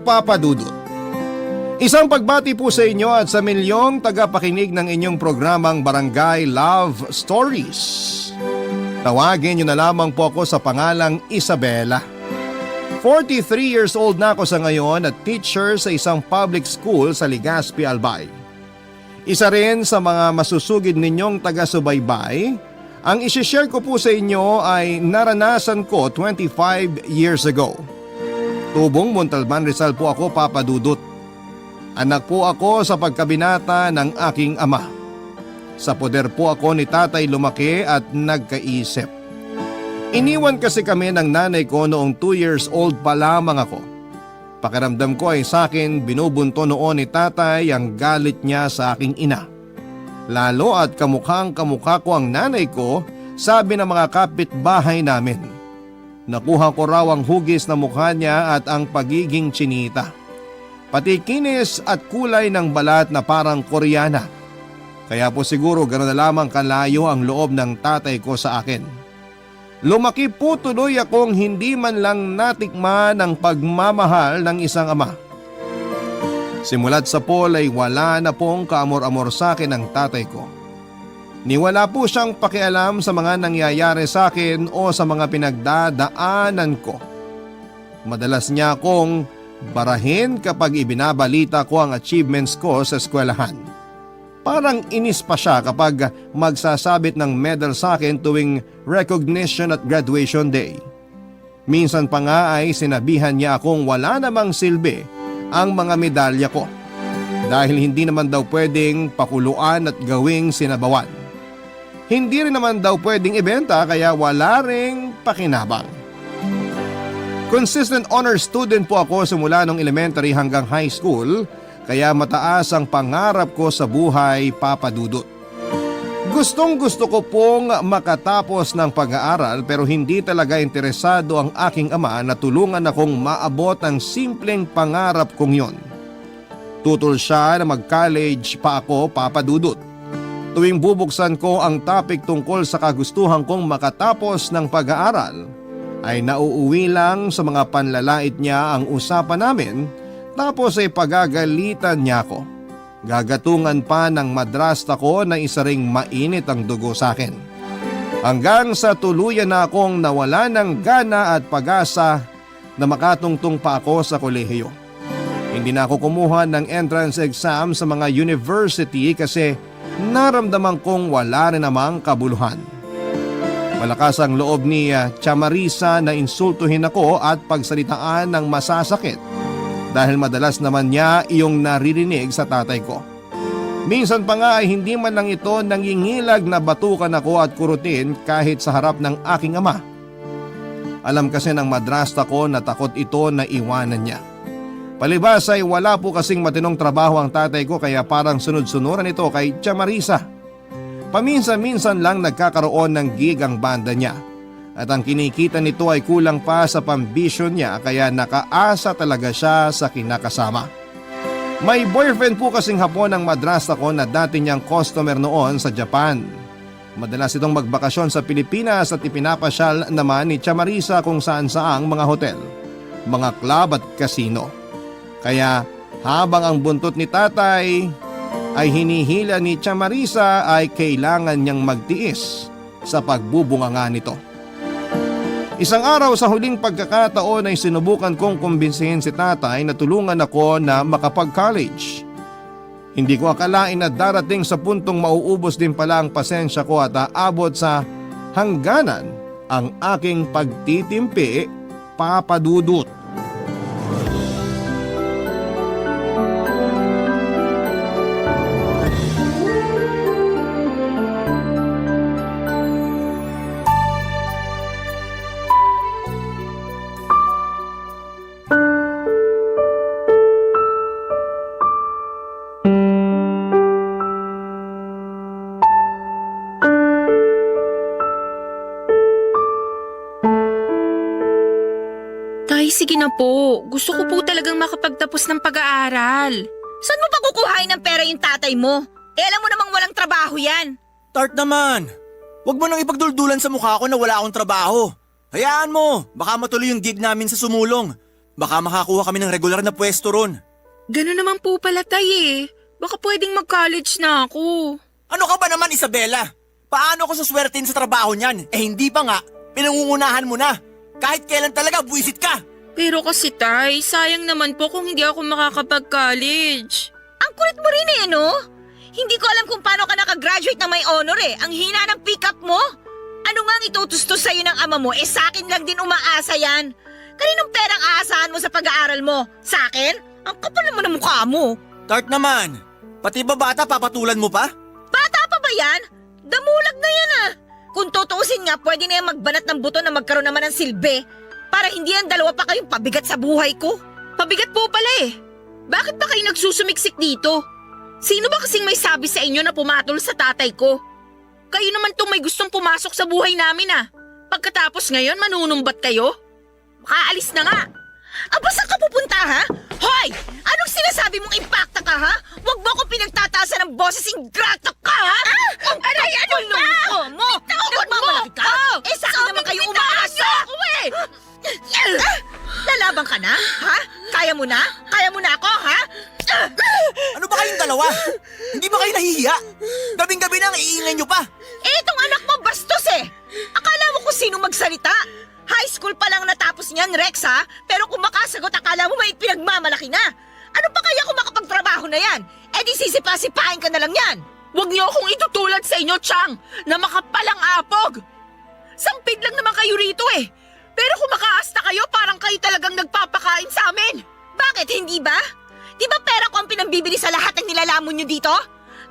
Papa Dudut. Isang pagbati po sa inyo at sa milyong tagapakinig ng inyong programang Barangay Love Stories. Tawagin niyo na lamang po ako sa pangalang Isabela. 43 years old na ako sa ngayon at teacher sa isang public school sa Legazpi, Albay. Isa rin sa mga masusugid ninyong taga-subaybay, ang isishare ko po sa inyo ay naranasan ko 25 years ago. Tubong Montalban, Rizal po ako, Papa Dudut. Anak po ako sa pagkabinata ng aking ama. Sa poder po ako ni tatay lumaki at nagkaisip. Iniwan kasi kami ng nanay ko noong 2 years old pa lamang ako. Pakiramdam ko ay sa akin binubunto noon ni tatay ang galit niya sa aking ina. Lalo at kamukhang kamukha ko ang nanay ko, sabi ng mga kapitbahay namin. Nakuha ko raw ang hugis na mukha niya at ang pagiging tsinita. Pati kinis at kulay ng balat na parang Koreana. Kaya po siguro gano'n na lamang kalayo ang loob ng tatay ko sa akin. Lumaki po tuloy akong hindi man lang natikman ang pagmamahal ng isang ama. Simulat sa pool ay wala na pong kaamor-amor sa akin ang tatay ko. Niwala po siyang pakialam sa mga nangyayari sa akin o sa mga pinagdadaanan ko. Madalas niya akong barahin kapag ibinabalita ko ang achievements ko sa eskwelahan. Parang inis pa siya kapag magsasabit ng medal sa akin tuwing recognition at graduation day. Minsan pa nga ay sinabihan niya akong wala namang silbi ang mga medalya ko dahil hindi naman daw pwedeng pakuluan at gawing sinabawan. Hindi rin naman daw pwedeng ibenta kaya wala ring pakinabang. Consistent honor student po ako simula nung elementary hanggang high school kaya mataas ang pangarap ko sa buhay, Papa Dudut. Gustong gusto ko pong makatapos ng pag-aaral pero hindi talaga interesado ang aking ama na tulungan akong maabot ang simpleng pangarap kong yon. Tutol siya na mag-college pa ako, Papa Dudut. Tuwing bubuksan ko ang topic tungkol sa kagustuhan kong makatapos ng pag-aaral, ay nauuwi lang sa mga panlalait niya ang usapan namin tapos ay pagagalitan niya ako. Gagatungan pa ng madrasta ko na isa ring mainit ang dugo sa akin. Hanggang sa tuluyan na akong nawala ng gana at pag-asa na makatungtong pa ako sa kolehiyo. Hindi na ako kumuha ng entrance exam sa mga university kasi naramdaman kong wala rin namang kabuluhan. Malakas ang loob ni Tia Marisa na insultuhin ako at pagsalitaan ng masasakit dahil madalas naman niya iyong naririnig sa tatay ko. Minsan pa nga ay hindi man lang ito nangingilag na batukan ako at kurutin kahit sa harap ng aking ama. Alam kasi ng madrasta ko na takot ito na iwanan niya. Palibas ay wala po kasing matinong trabaho ang tatay ko kaya parang sunod-sunuran ito kay Tia Marisa. Paminsan-minsan lang nagkakaroon ng gig ang banda niya at ang kinikita nito ay kulang pa sa pambisyon niya kaya nakaasa talaga siya sa kinakasama. May boyfriend po kasing Hapon ang madrasta ko na dati niyang customer noon sa Japan. Madalas itong magbakasyon sa Pilipinas at ipinapasyal naman ni Tia Marisa kung saan-saang mga hotel, mga club at casino. Kaya habang ang buntot ni tatay ay hinihila ni Tia Marisa ay kailangan niyang magtiis sa pagbubunganga nito. Isang araw sa huling pagkakataon ay sinubukan kong kumbinsihin si tatay na tulungan ako na makapag-college. Hindi ko akalain na darating sa puntong mauubos din pala ang pasensya ko at aabot sa hangganan ang aking pagtitimpi, Papa Dudut. Sige na po. Gusto ko po talagang makapagtapos ng pag-aaral. Saan mo ba kukuhain ng pera yung tatay mo? Eh alam mo namang walang trabaho yan. Tart naman! Huwag mo nang ipagduldulan sa mukha ko na wala akong trabaho. Hayaan mo, baka matuloy yung gig namin sa sumulong. Baka makakuha kami ng regular na pwesto ron. Ganun naman po pala, Tay eh. Baka pwedeng mag-college na ako. Ano ka ba naman, Isabela? Paano ako suswertein sa trabaho niyan? Hindi pa nga, pinangungunahan mo na. Kahit kailan talaga, buwisit ka. Pero kasi, Tay, sayang naman po kung hindi ako makakapag-college. Ang kulit mo rin eh, no? Hindi ko alam kung paano ka nakagraduate na may honor eh. Ang hina ng pick-up mo. Ano nga ang itutustos sa'yo ng ama mo? Sa akin lang din umaasa yan. Kaninong perang aasahan mo sa pag-aaral mo? Sa akin? Ang kapal naman ng mukha mo. Tart naman, pati ba bata papatulan mo pa? Bata pa ba yan? Damulag na yan ah. Kung tutuusin nga, pwede na yung magbanat ng buto na magkaroon naman ng silbi. Para hindi ang dalawa pa kayong pabigat sa buhay ko. Pabigat po pala eh. Bakit ba kayo nagsusumiksik dito? Sino ba kasing may sabi sa inyo na pumatol sa tatay ko? Kayo naman tong may gustong pumasok sa buhay namin ah. Pagkatapos ngayon, manunumbat kayo? Makaalis na nga. Aba, saan ka pupunta ha? Hoy! Anong sinasabi mong impacta ka ha? Huwag mo ko pinagtataasan ng boses, ingrata ka ha? Ang aray, ano ba? Mo! Nagmamalaki ka? Sa akin naman kayo umaasa! Lalaban ka na? Ha? Kaya mo na? Kaya mo na ako, ha? Ano ba kayong dalawa? Hindi ba kayo nahihiya? Gabing-gabi na ang iingay nyo pa. Itong anak mo bastos eh! Akala mo kung sino magsalita? High school pa lang natapos niyan, Rex ha? Pero kung makasagot, akala mo may pinagmamalaki na. Ano pa kaya kung makapagtrabaho na yan? Di sisipa-sipahin ka na lang yan. Huwag niyo akong itutulad sa inyo, Chang, na makapalang apog. Sampid lang naman kayo rito eh. Pero kung makaasta kayo, parang kayo talagang nagpapakain sa amin. Bakit, hindi ba? Di ba pera ko ang pinambibili sa lahat ng nilalamon nyo dito?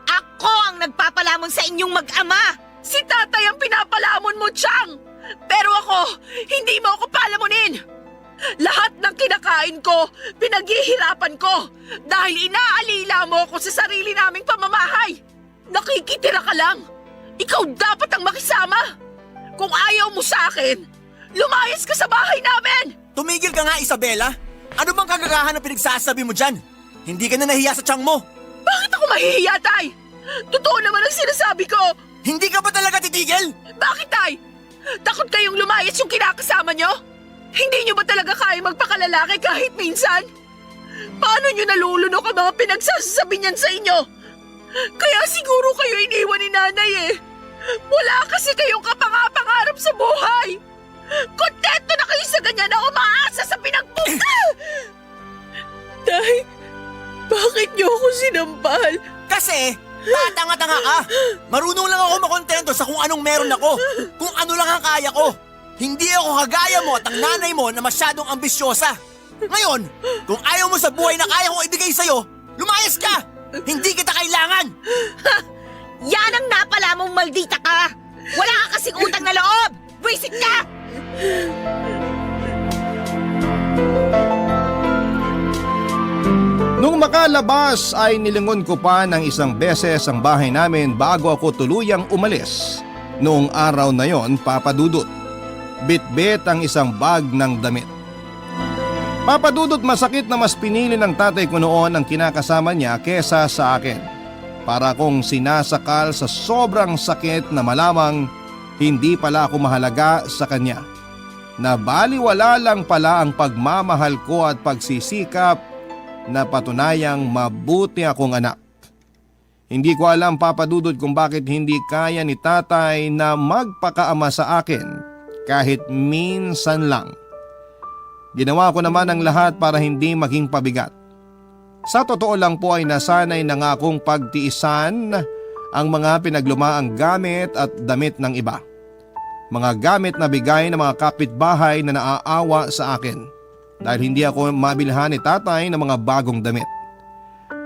Ako ang nagpapalamon sa inyong mag-ama. Si tatay ang pinapalamon mo, Chang. Pero ako, hindi mo ako palamunin. Lahat ng kinakain ko, pinaghihirapan ko. Dahil inaalila mo ako sa sarili naming pamamahay. Nakikitira ka lang. Ikaw dapat ang makisama. Kung ayaw mo sa akin, lumayas ka sa bahay namin. Tumigil ka nga, Isabela. Ano bang kagagahan na pinagsasabi mo dyan? Hindi ka na nahiya sa tiyang mo. Bakit ako mahihiya, Tay? Totoo naman ang sinasabi ko. Hindi ka ba talaga titigil? Bakit, Tay? Takot kayong lumayas yung kinakasama nyo? Hindi nyo ba talaga kaya magpakalalaki kahit minsan? Paano nyo nalulunok ang mga pinagsasabi niyan sa inyo? Kaya siguro kayo iniwan ni nanay eh. Wala kasi kayong kapangapangarap sa buhay. Kontento na kayo sa ganyan na umaasa sa pinagpunta. Tay, bakit nyo ako sinampal? Kasi, tatanga-tanga ka. Marunong lang ako makontento sa kung anong meron ako. Kung ano lang ang kaya ko. Hindi ako kagaya mo at ang nanay mo na masyadong ambisyosa. Ngayon, kung ayaw mo sa buhay na kaya kong ibigay sa'yo, lumayas ka! Hindi kita kailangan! Yan ang napala mong maldita ka! Wala ka kasing utang na loob! Wisit ka! Nung makalabas ay nilingon ko pa ng isang beses ang bahay namin bago ako tuluyang umalis. Noong araw na yon, Papa Dudut, bit-bit ang isang bag ng damit. Papa Dudut, masakit na mas pinili ng tatay ko noon ang kinakasama niya kesa sa akin. Para kong sinasakal sa sobrang sakit na malamang hindi pala ako mahalaga sa kanya. Na baliwala lang pala ang pagmamahal ko at pagsisikap na patunayang mabuti akong anak. Hindi ko alam, Papa Dudut, kung bakit hindi kaya ni tatay na magpakaama sa akin kahit minsan lang. Ginawa ko naman ang lahat para hindi maging pabigat. Sa totoo lang po ay nasanay na nga akong pagtiisan ang mga pinaglumaang gamit at damit ng iba. Mga gamit na bigay ng mga kapitbahay na naaawa sa akin dahil hindi ako mabilhan ni tatay ng mga bagong damit.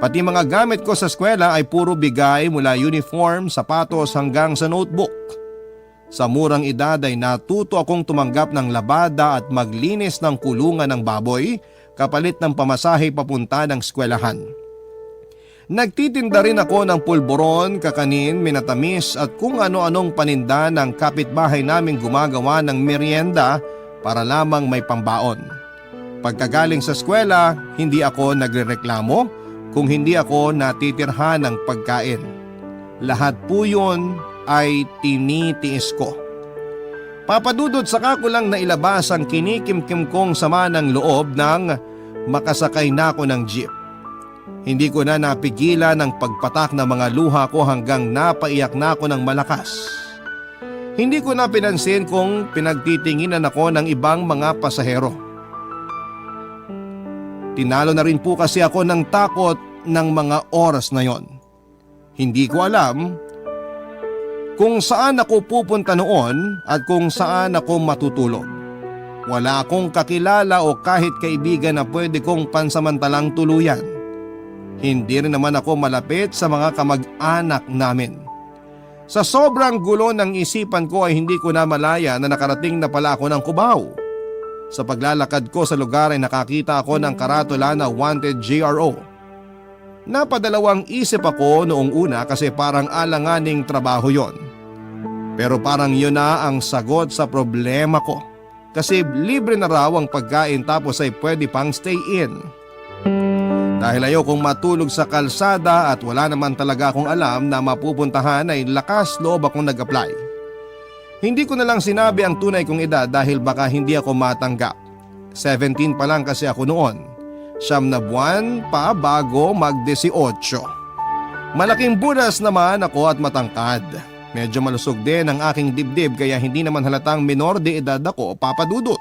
Pati mga gamit ko sa eskwela ay puro bigay mula uniform, sapatos hanggang sa notebook. Sa murang edad ay natuto akong tumanggap ng labada at maglinis ng kulungan ng baboy kapalit ng pamasahe papunta ng eskwelahan. Nagtitinda rin ako ng pulburon, kakanin, minatamis at kung ano-anong paninda ng kapitbahay naming gumagawa ng merienda para lamang may pambaon. Pagkagaling sa eskwela, hindi ako nagrereklamo kung hindi ako natitirhan ng pagkain. Lahat po yun ay tinitiis ko. Papadudot saka ko lang nailabas ang kinikimkim kong sama ng loob nang makasakay na ako ng jeep. Hindi ko na napigilan ang pagpatak ng mga luha ko hanggang napaiyak na ako ng malakas. Hindi ko na pinansin kung pinagtitinginan ako ng ibang mga pasahero. Tinalo na rin po kasi ako ng takot ng mga oras na yon. Hindi ko alam kung saan ako pupunta noon at kung saan ako matutulog. Wala akong kakilala o kahit kaibigan na pwede kong pansamantalang tuluyan. Hindi rin naman ako malapit sa mga kamag-anak namin. Sa sobrang gulo ng isipan ko ay hindi ko na malaya na nakarating na pala ako ng Cubao. Sa paglalakad ko sa lugar ay nakakita ako ng karatula na wanted GRO. Napadalawang isip ako noong una kasi parang alanganing trabaho yon. Pero parang yun na ang sagot sa problema ko. Kasi libre na raw ang pagkain tapos ay pwede pang stay in. Dahil ayokong matulog sa kalsada at wala naman talaga akong alam na mapupuntahan ay lakas loob akong nag-apply. Hindi ko na lang sinabi ang tunay kong edad dahil baka hindi ako matanggap. 17 pa lang kasi ako noon. 9 na buwan pa bago mag-18. Malaking buras naman ako at matangkad. Medyo malusog din ang aking dibdib kaya hindi naman halatang menor de edad ako, papadudot.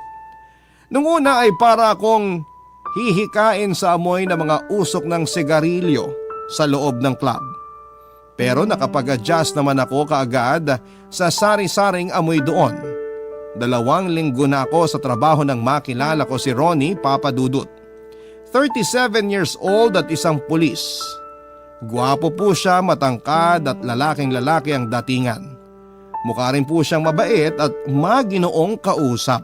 Nung una ay para akong hihikain sa amoy ng mga usok ng sigarilyo sa loob ng club. Pero nakapag-adjust naman ako kaagad sa sari-saring amoy doon. 2 linggo na ako sa trabaho ng makilala ko si Ronnie Papadudut. 37 years old at isang pulis. Guwapo po siya, matangkad at lalaking-lalaki ang datingan. Mukha rin po siyang mabait at maginoong kausap.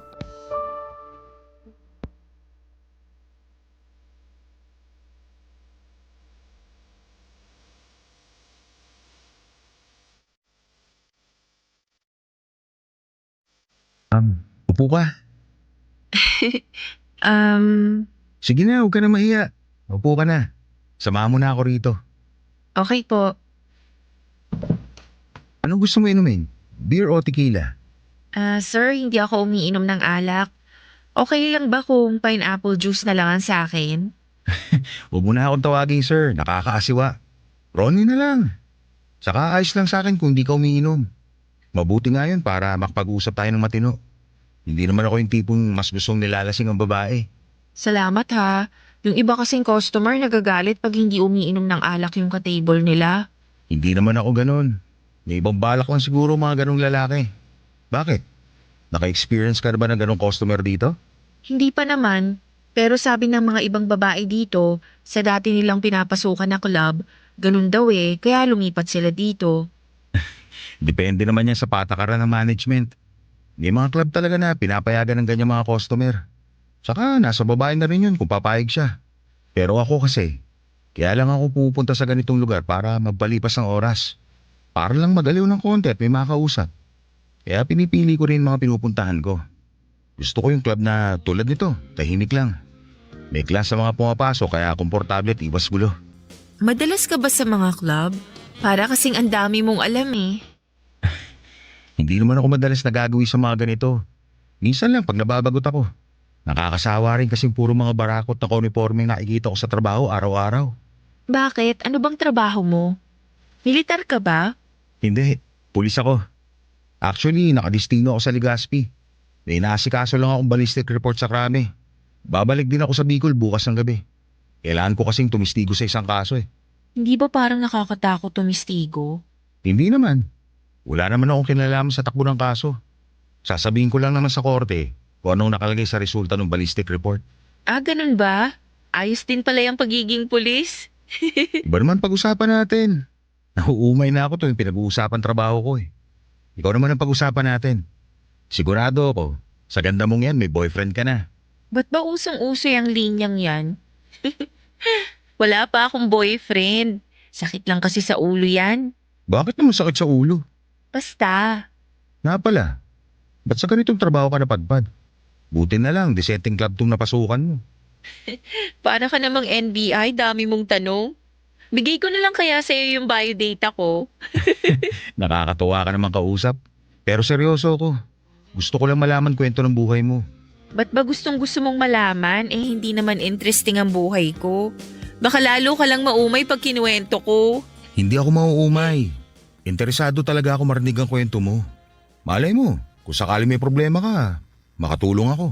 Upo ka. Sige na, huwag ka na mahiya. Upo ka na. Samahan mo na ako rito. Okay po. Anong gusto mo inumin? Beer o tequila? Sir, hindi ako umiinom ng alak. Okay lang ba kung pineapple juice na lang ang sa akin? Huwag mo na akong tawagin, sir. Nakakaasiwa. Ronnie na lang. Saka ayos lang sa akin kung di ka umiinom. Mabuti nga yun para makapag-usap tayo ng matino. Hindi naman ako yung tipong mas gustong nilalasing ang babae. Salamat ha. Yung iba kasing customer nagagalit pag hindi umiinom ng alak yung ka-table nila. Hindi naman ako ganun. May ibang balak lang siguro mga ganong lalaki. Bakit? Naka-experience ka na ba ng ganong customer dito? Hindi pa naman. Pero sabi ng mga ibang babae dito, sa dati nilang pinapasukan na club, ganun daw kaya lumipat sila dito. Depende naman yan sa patakaran ng management. May mga club talaga na pinapayagan ng ganyan mga customer. Saka nasa babae na rin yun kung papayag siya. Pero ako kasi, kaya lang ako pupunta sa ganitong lugar para magpalipas ng oras. Para lang magaliw ng konti at may makausap. Kaya pinipili ko rin mga pinupuntahan ko. Gusto ko yung club na tulad nito, tahimik lang. May class sa mga pumapasok kaya komportable at iwas gulo. Madalas ka ba sa mga club? Para kasing ang dami mong alam Hindi naman ako madalas nagagawi sa mga ganito. Minsan lang pag nababagot ako. Nakakasawa rin kasing puro mga barakot na uniformeng nakikita ko sa trabaho araw-araw. Bakit? Ano bang trabaho mo? Militar ka ba? Hindi, pulis ako. Actually, nakadistino ako sa Legazpi. May inaasikaso lang akong ballistic report sa krami. Babalik din ako sa Bicol bukas ng gabi. Kailangan ko kasing tumistigo sa isang kaso Hindi ba parang nakakatakot tumistigo? Hindi naman. Wala naman akong kinalaman sa takbo ng kaso. Sasabihin ko lang naman sa korte kung anong nakalagay sa resulta ng ballistic report. Ganun ba? Ayos din pala yung pagiging pulis. Iba naman pag-usapan natin. Nahuumay na ako tuwing pinag-uusapan trabaho ko Ikaw naman ang pag-usapan natin. Sigurado ako, sa ganda mong yan may boyfriend ka na. Ba't ba usong-uso yung linyang yan? Wala pa akong boyfriend. Sakit lang kasi sa ulo yan. Bakit naman sakit sa ulo? Basta. Nga pala, ba't sa ganitong trabaho ka napadpad? Buti na lang, dissenting club tong napasukan mo. Para ka namang NBI, dami mong tanong. Bigay ko na lang kaya sa'yo yung biodata ko. Nakakatuwa ka naman kausap. Pero seryoso ko. Gusto ko lang malaman kwento ng buhay mo. Ba't ba gustong gusto mong malaman? Hindi naman interesting ang buhay ko. Baka lalo ka lang maumay pag kinuwento ko. Hindi ako mauumay. Interesado talaga ako marinig ang kwento mo. Malay mo, kung sakali may problema ka, makatulong ako.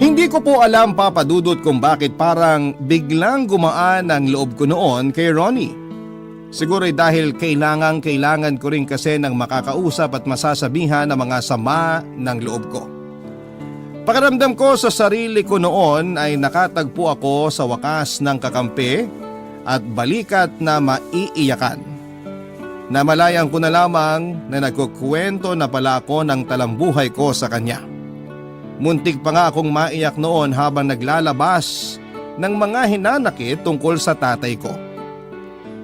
Hindi ko po alam, Papa Dudut, kung bakit parang biglang gumaan ang loob ko noon kay Ronnie. Siguro dahil kailangan ko rin kasi ng makakausap at masasabihan ng mga sama ng loob ko. Pakiramdam ko sa sarili ko noon ay nakatagpo ako sa wakas ng kakampi at balikat na maiiyakan. Namalayan ko na lamang na nagkukwento na pala ako ng talambuhay ko sa kanya. Muntik pa nga akong maiyak noon habang naglalabas ng mga hinanakit tungkol sa tatay ko.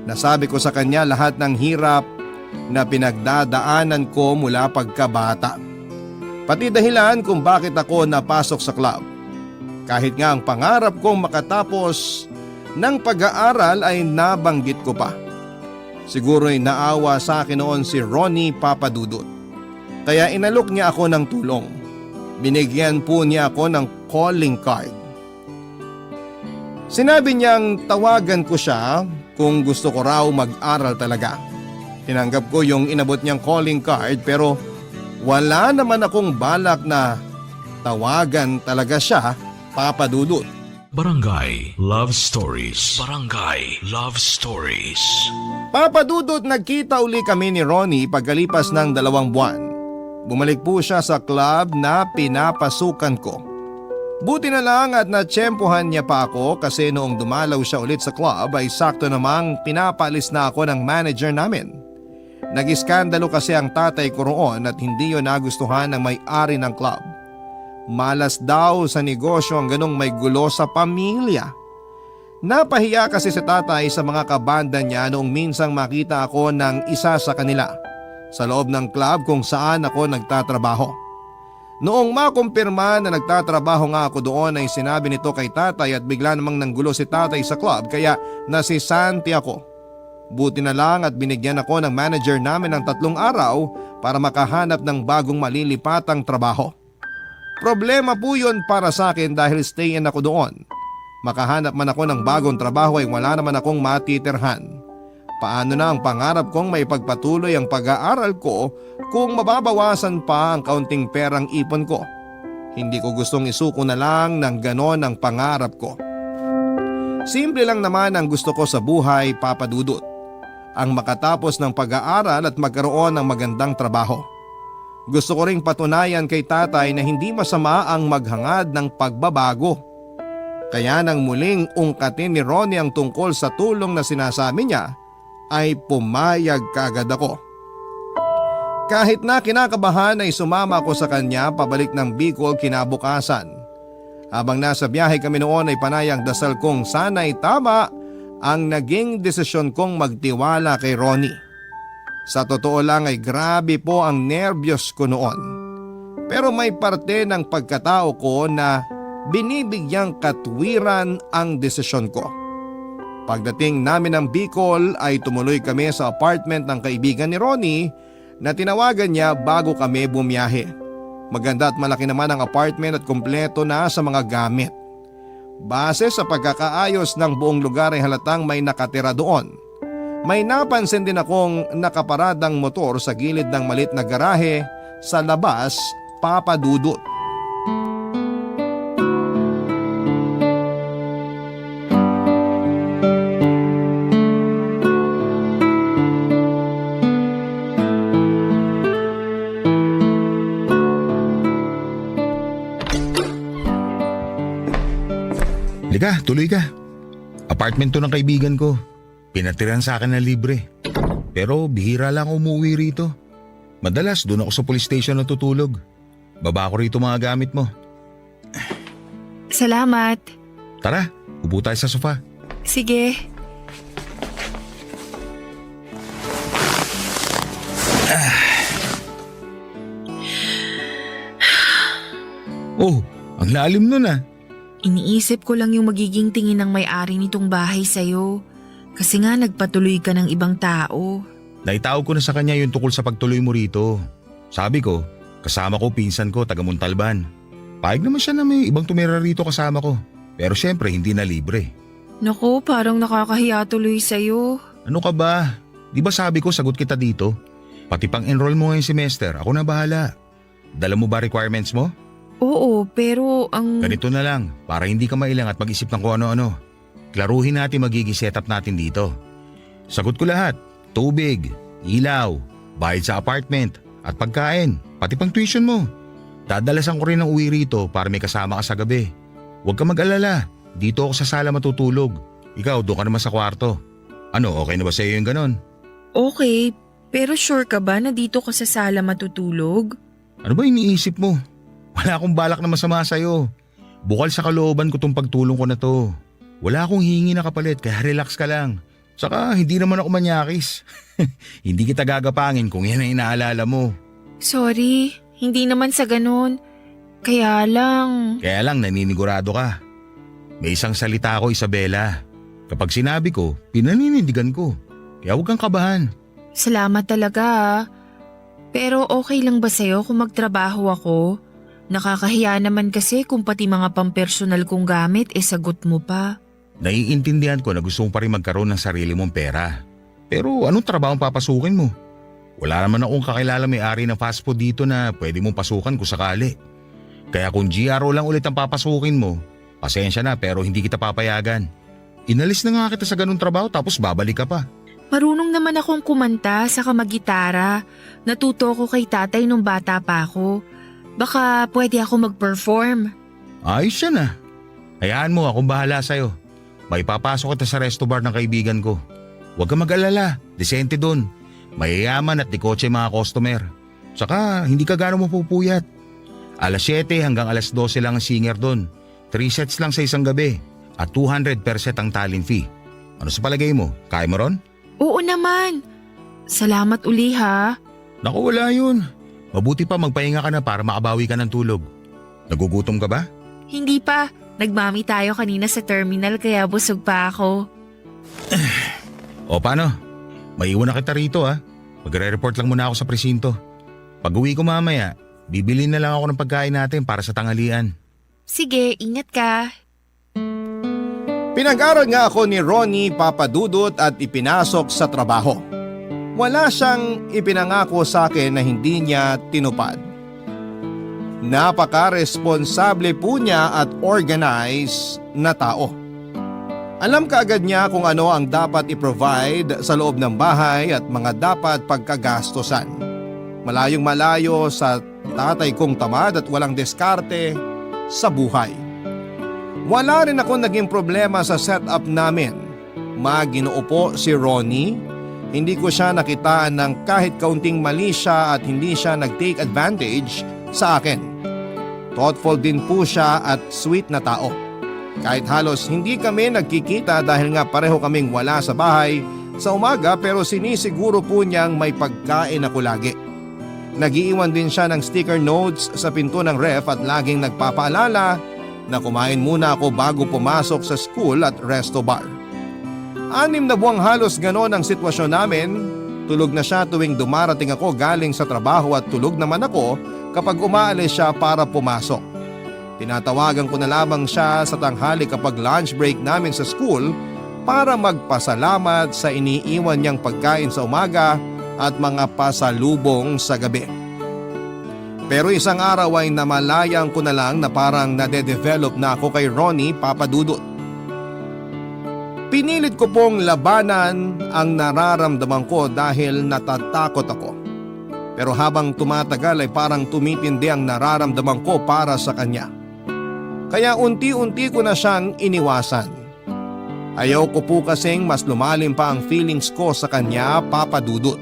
Nasabi ko sa kanya lahat ng hirap na pinagdadaanan ko mula pagkabata. Pati dahilan kung bakit ako napasok sa club. Kahit nga ang pangarap kong makatapos ng pag-aaral ay nabanggit ko pa. Siguro'y naawa sa akin noon si Ronnie, Papa Dudut. Kaya inalok niya ako ng tulong. Binigyan po niya ako ng calling card. Sinabi niyang tawagan ko siya kung gusto ko raw mag-aral talaga. Tinanggap ko yung inabot niyang calling card pero wala naman akong balak na tawagan talaga siya, Papa Dudut. Barangay Love Stories. Barangay Love Stories. Papa Dudut, nagkita uli kami ni Ronnie pagkalipas ng 2 buwan. Bumalik po siya sa club na pinapasukan ko. Buti na lang at natsyempohan niya pa ako kasi noong dumalaw siya ulit sa club ay sakto namang pinapaalis na ako ng manager namin. Nag-iskandalo kasi ang tatay ko roon at hindi yun nagustuhan ng may-ari ng club. Malas daw sa negosyo ang ganong may gulo sa pamilya. Napahiya kasi si tatay sa mga kabanda niya noong minsang makita ako ng isa sa kanila sa loob ng club kung saan ako nagtatrabaho. Noong makumpirma na nagtatrabaho nga ako doon ay sinabi nito kay tatay at bigla namang nanggulo si tatay sa club kaya nasisanti ako. Buti na lang at binigyan ako ng manager namin ng 3 araw para makahanap ng bagong malilipatang trabaho. Problema po yun para sa akin dahil stay-in ako doon. Makahanap man ako ng bagong trabaho ay wala naman akong matitirhan. Paano na ang pangarap kong maipagpatuloy ang pag-aaral ko kung mababawasan pa ang kaunting perang ipon ko? Hindi ko gustong isuko na lang ng ganon ang pangarap ko. Simple lang naman ang gusto ko sa buhay, Papa Dudut. Ang makatapos ng pag-aaral at magkaroon ng magandang trabaho. Gusto ko ring patunayan kay tatay na hindi masama ang maghangad ng pagbabago. Kaya nang muling ungkatin ni Ronnie ang tungkol sa tulong na sinasabi niya, ay pumayag kaagad ako. Kahit na kinakabahan ay sumama ako sa kanya pabalik ng Bicol kinabukasan. Habang nasa biyahe kami noon ay panayang dasal kong sana'y tama ang naging desisyon kong magtiwala kay Ronnie. Sa totoo lang ay grabe po ang nervyos ko noon. Pero may parte ng pagkatao ko na binibigyang katwiran ang desisyon ko. Pagdating namin ng Bicol ay tumuloy kami sa apartment ng kaibigan ni Ronnie na tinawagan niya bago kami bumiyahe. Maganda at malaki naman ang apartment at kumpleto na sa mga gamit. Base sa pagkakaayos ng buong lugar ay halatang may nakatira doon. May napansin din akong nakaparadang motor sa gilid ng malit na garahe sa labas, Papa Dudut. Liga, tuloy ka. Apartment to ng kaibigan ko. Pinatiran sa akin na libre. Pero bihira lang umuwi rito. Madalas doon ako sa police station natutulog. Baba ko rito mga gamit mo. Salamat. Tara, upo tayo sa sofa. Sige. Oh, ang lalim nun ah. Iniisip ko lang yung magiging tingin ng may-ari nitong bahay sa'yo. Kasi nga nagpatuloy ka ng ibang tao. Naitawag ko na sa kanya yung tungkol sa pagtuloy mo rito. Sabi ko, kasama ko pinsan ko taga Montalban. Payag naman siya na may ibang tumira rito kasama ko. Pero syempre hindi na libre. Naku, parang nakakahiya tuloy sa'yo. Ano ka ba? Di ba sabi ko sagot kita dito? Pati pang enroll mo ngayong semester, ako na bahala. Dala mo ba requirements mo? Oo, pero ang... Ganito na lang, para hindi ka mailang at mag-isip ng kung ano-ano. Klaruhin natin magiging setup natin dito. Sagot ko lahat, tubig, ilaw, bayad sa apartment, at pagkain, pati pang tuition mo. Dadalasan ko rin ng uwi rito para may kasama ka sa gabi. Huwag ka mag-alala, dito ako sa sala matutulog. Ikaw, doon ka naman sa kwarto. Ano, okay na ba sa iyo yung ganon? Okay, pero sure ka ba na dito ka sa sala matutulog? Ano ba iniisip mo? Wala akong balak na masama sa'yo. Bukal sa kalooban ko tong pagtulong ko na to. Wala akong hihingi na kapalit kaya relax ka lang. Saka hindi naman ako manyakis. Hindi kita gagapangin kung yan ang inaalala mo. Sorry, hindi naman sa ganun. Kaya lang... Kaya lang naninigurado ka. May isang salita ako, Isabela. Kapag sinabi ko, pinaninindigan ko. Kaya huwag kang kabahan. Salamat talaga ah. Pero okay lang ba sa'yo kung magtrabaho ako? Nakakahiya naman kasi kung pati mga pampersonal kong gamit sagot mo pa. Naiintindihan ko na gusto mo pa rin magkaroon ng sarili mong pera. Pero anong trabaho ang papasukin mo? Wala naman akong kakilala may-ari ng fast food dito na pwede mong pasukan kung sakali. Kaya kung GRO lang ulit ang papasukin mo, pasensya na pero hindi kita papayagan. Inalis na nga kita sa ganung trabaho tapos babalik ka pa. Marunong naman akong kumanta saka mag-gitara. Natuto ko kay tatay nung bata pa ako. Baka pwede ako mag-perform. Ayos siya na. Hayaan mo akong bahala sa'yo. May papasok kita sa resto bar ng kaibigan ko. Huwag kang mag-alala, desente doon. Mayayaman at dikotse mga customer. Saka hindi ka gano'ng mapupuyat. Alas 7 hanggang alas 12 lang ang singer doon. 3 sets lang sa isang gabi. At 200 per set ang talent fee. Ano sa palagay mo? Kaya mo ron? Oo naman. Salamat uli ha. Naku, wala yun. Mabuti pa magpahinga ka na para makabawi ka ng tulog. Nagugutom ka ba? Hindi pa. Nagmami tayo kanina sa terminal kaya busog pa ako. O paano? Maiwan na kita rito ha. Magre-report lang muna ako sa presinto. Pag uwi ko mamaya, bibili na lang ako ng pagkain natin para sa tanghalian. Sige, ingat ka. Pinag-aral nga ako ni Ronnie Papadudot at ipinasok sa trabaho. Wala siyang ipinangako sa akin na hindi niya tinupad. Napaka-responsable po niya at organized na tao. Alam kaagad niya kung ano ang dapat i-provide sa loob ng bahay at mga dapat pagkagastosan. Malayong malayo sa tatay kong tamad at walang diskarte sa buhay. Wala rin ako naging problema sa setup namin. Maginoo po si Ronnie. Hindi ko siya nakitaan ng kahit kaunting mali siya at hindi siya nag-take advantage sa akin. Thoughtful din po siya at sweet na tao. Kahit halos hindi kami nagkikita dahil nga pareho kaming wala sa bahay sa umaga pero sinisiguro po niyang may pagkain ako lagi. Nagiiwan din siya ng sticker notes sa pinto ng ref at laging nagpapaalala na kumain muna ako bago pumasok sa school at resto bar. 6 na buwang halos ganon ang sitwasyon namin. Tulog na siya tuwing dumarating ako galing sa trabaho at tulog naman ako kapag umaalis siya para pumasok. Tinatawagan ko na lamang siya sa tanghali kapag lunch break namin sa school para magpasalamat sa iniiwan niyang pagkain sa umaga at mga pasalubong sa gabi. Pero isang araw ay namalayang ko na lang na parang nade-develop na ako kay Ronnie Papadudot. Pinilit ko pong labanan ang nararamdaman ko dahil natatakot ako. Pero habang tumatagal ay parang tumitindi ang nararamdaman ko para sa kanya. Kaya unti-unti ko na siyang iniwasan. Ayaw ko po kasing mas lumalim pa ang feelings ko sa kanya, Papadudot.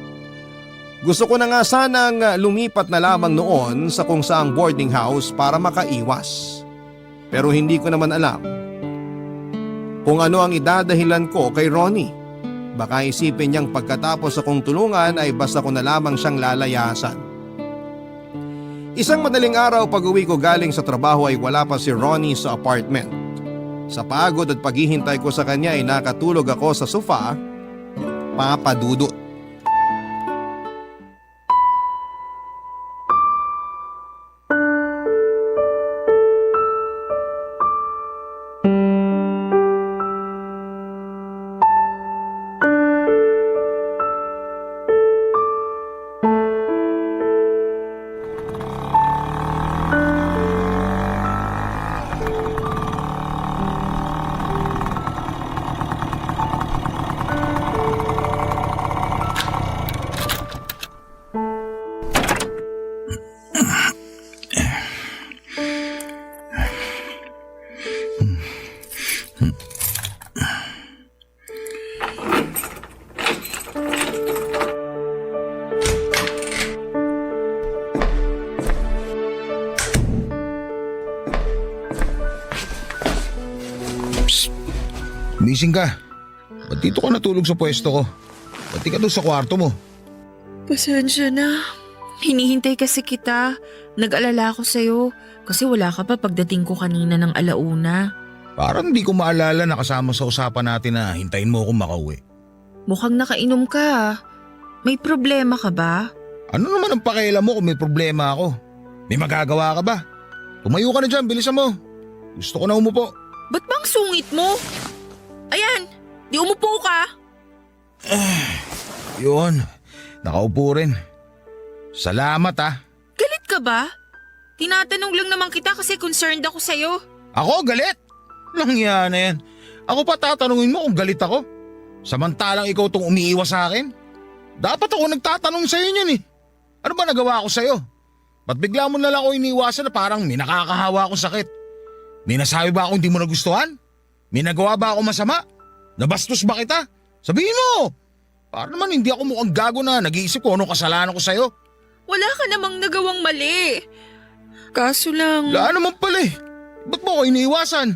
Gusto ko na nga sanang lumipat na lamang noon sa kung saang boarding house para makaiwas. Pero hindi ko naman alam kung ano ang idadahilan ko kay Ronnie. Baka isipin niyang pagkatapos akong tulungan ay basta ko na lamang siyang lalayasan. Isang madaling araw pag-uwi ko galing sa trabaho ay wala pa si Ronnie sa apartment. Sa pagod at paghihintay ko sa kanya ay nakatulog ako sa sofa Papa Dudut. Gising ka. Ba't dito ka natulog sa pwesto ko? Ba't di ka doon sa kwarto mo? Pasensya na. Hinihintay kasi kita. Nag-alala ako sa'yo kasi wala ka pa pagdating ko kanina ng alauna. Parang di ko maalala na kasama sa usapan natin na hintayin mo akong makauwi. Mukhang nakainom ka. May problema ka ba? Ano naman ang pakialam mo kung may problema ako? May magagawa ka ba? Tumayo ka na dyan, bilisan mo. Gusto ko na umupo. Ba't bang sungit mo? Ayan, di umupo ka. Yun, nakaupo rin. Salamat ah. Galit ka ba? Tinatanong lang naman kita kasi concerned ako sa'yo. Ako galit? Langya na yan. Ako pa tatanungin mo kung galit ako? Samantalang ikaw tong umiiwas sa akin? Dapat ako nagtatanong sa'yo niyan eh. Ano ba nagawa ko sa'yo? Ba't bigla mo na lang ako iniwasan na parang may nakakahawa akong sakit? May nasabi ba akong hindi mo nagustuhan? May nagawa ba ako masama? Nabastos ba kita? Sabihin mo! Para naman hindi ako mukhang gago na nag-iisip ko anong kasalanan ko sa'yo. Wala ka namang nagawang mali. Kaso lang… Wala naman pala eh. Ba't mo ako iniiwasan?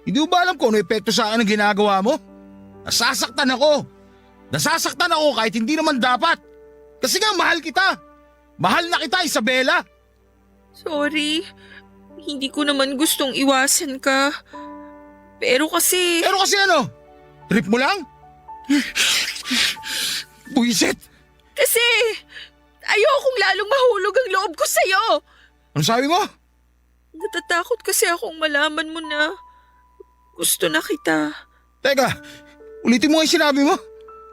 Hindi mo ba alam kung ano epekto sa akin ang ginagawa mo? Nasasaktan ako. Nasasaktan ako kahit hindi naman dapat. Kasi nga mahal kita. Mahal na kita, Isabela. Sorry. Hindi ko naman gustong iwasan ka. Pero kasi ano? Trip mo lang? Buisit! Kasi ayokong lalong mahulog ang loob ko sa'yo. Ano sabi mo? natatakot kasi akong malaman mo na gusto na kita. Teka, ulitin mo yung sinabi mo.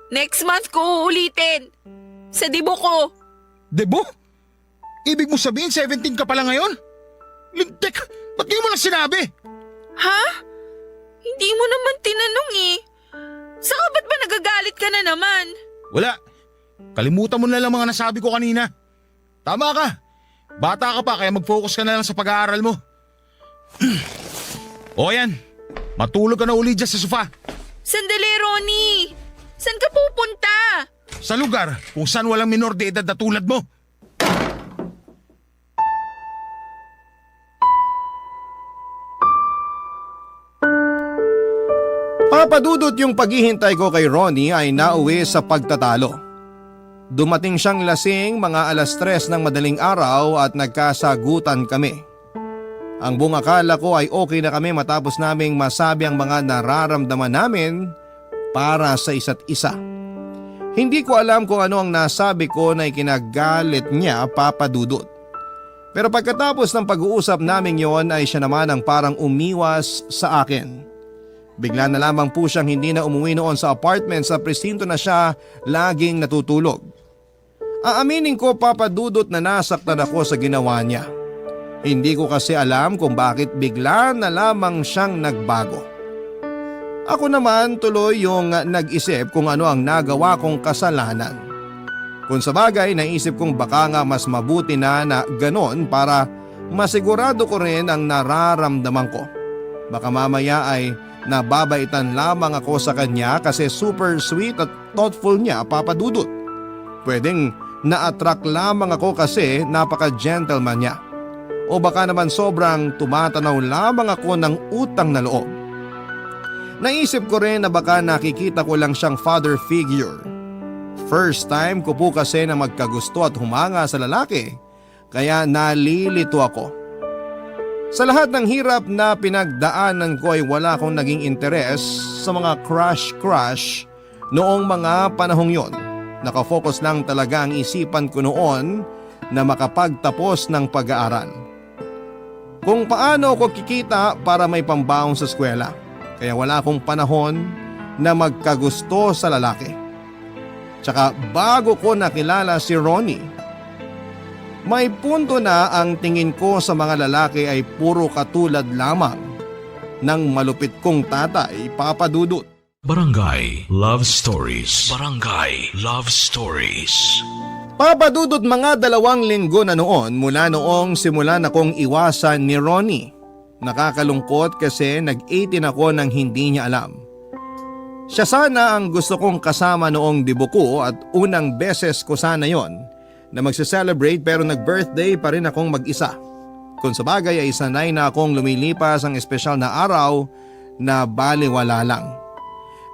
Next month ko uulitin. Sa dibo ko. Debo? Ibig mo sabihin 17 ka pala ngayon? Lintik, ba't di mo lang sinabi? Ha? Hindi mo naman tinanong eh. Saka ba't ba nagagalit ka na naman? Wala. Kalimutan mo na lang mga nasabi ko kanina. Tama ka. Bata ka pa kaya mag-focus ka na lang sa pag-aaral mo. O yan, matulog ka na uli dyan sa sofa. Sandali, Ronnie. Saan ka pupunta? Sa lugar kung saan walang minor de edad na tulad mo. Papadudot yung paghihintay ko kay Ronnie ay nauwi sa pagtatalo. Dumating siyang lasing mga 3:00 ng madaling araw at nagkasagutan kami. Ang buong akala ko ay okay na kami matapos naming masabi ang mga nararamdaman namin para sa isa't isa. Hindi ko alam kung ano ang nasabi ko na ikinagalit niya, Papadudot. Pero pagkatapos ng pag-uusap namin yon ay siya naman ang parang umiwas sa akin. Bigla na lamang po siyang hindi na umuwi noon sa apartment sa presinto na siya laging natutulog. Aaminin ko, Papadudot, na nasaktan ako sa ginawa niya. Hindi ko kasi alam kung bakit bigla na lamang siyang nagbago. Ako naman tuloy yung nag-isip kung ano ang nagawa kong kasalanan. Kung sa bagay, naisip kong baka nga mas mabuti na ganon para masigurado ko rin ang nararamdaman ko. Baka mamaya ay nababaitan lamang ako sa kanya kasi super sweet at thoughtful niya, Papadudot. Pwedeng na-attract lamang ako kasi napaka-gentleman niya. O baka naman sobrang tumatanaw lamang ako ng utang na loob. Naisip ko rin na baka nakikita ko lang siyang father figure. First time ko po kasi na magkagusto at humanga sa lalaki, kaya nalilito ako. Sa lahat ng hirap na pinagdaanan ko ay wala akong naging interes sa mga crush. Noong mga panahong yon, nakafocus lang talaga ang isipan ko noon na makapagtapos ng pag-aaral. Kung paano ako kikita para may pambaon sa eskwela, kaya wala akong panahon na magkagusto sa lalaki. Tsaka bago ko nakilala si Ronnie, may punto na ang tingin ko sa mga lalaki ay puro katulad lamang ng malupit kong tatay, Papa Dudut. Barangay Love Stories. Barangay Love Stories. Papa Dudut, mga 2 linggo na noon mula noong simulan akong iwasan ni Ronnie. Nakakalungkot kasi nag-18 ako nang hindi niya alam. Siya sana ang gusto kong kasama noong debut ko at unang beses ko sana yon na magse-celebrate, pero nag-birthday pa rin akong mag-isa. Kung sa bagay ay sanay na akong lumilipas ang espesyal na araw na baliwala lang.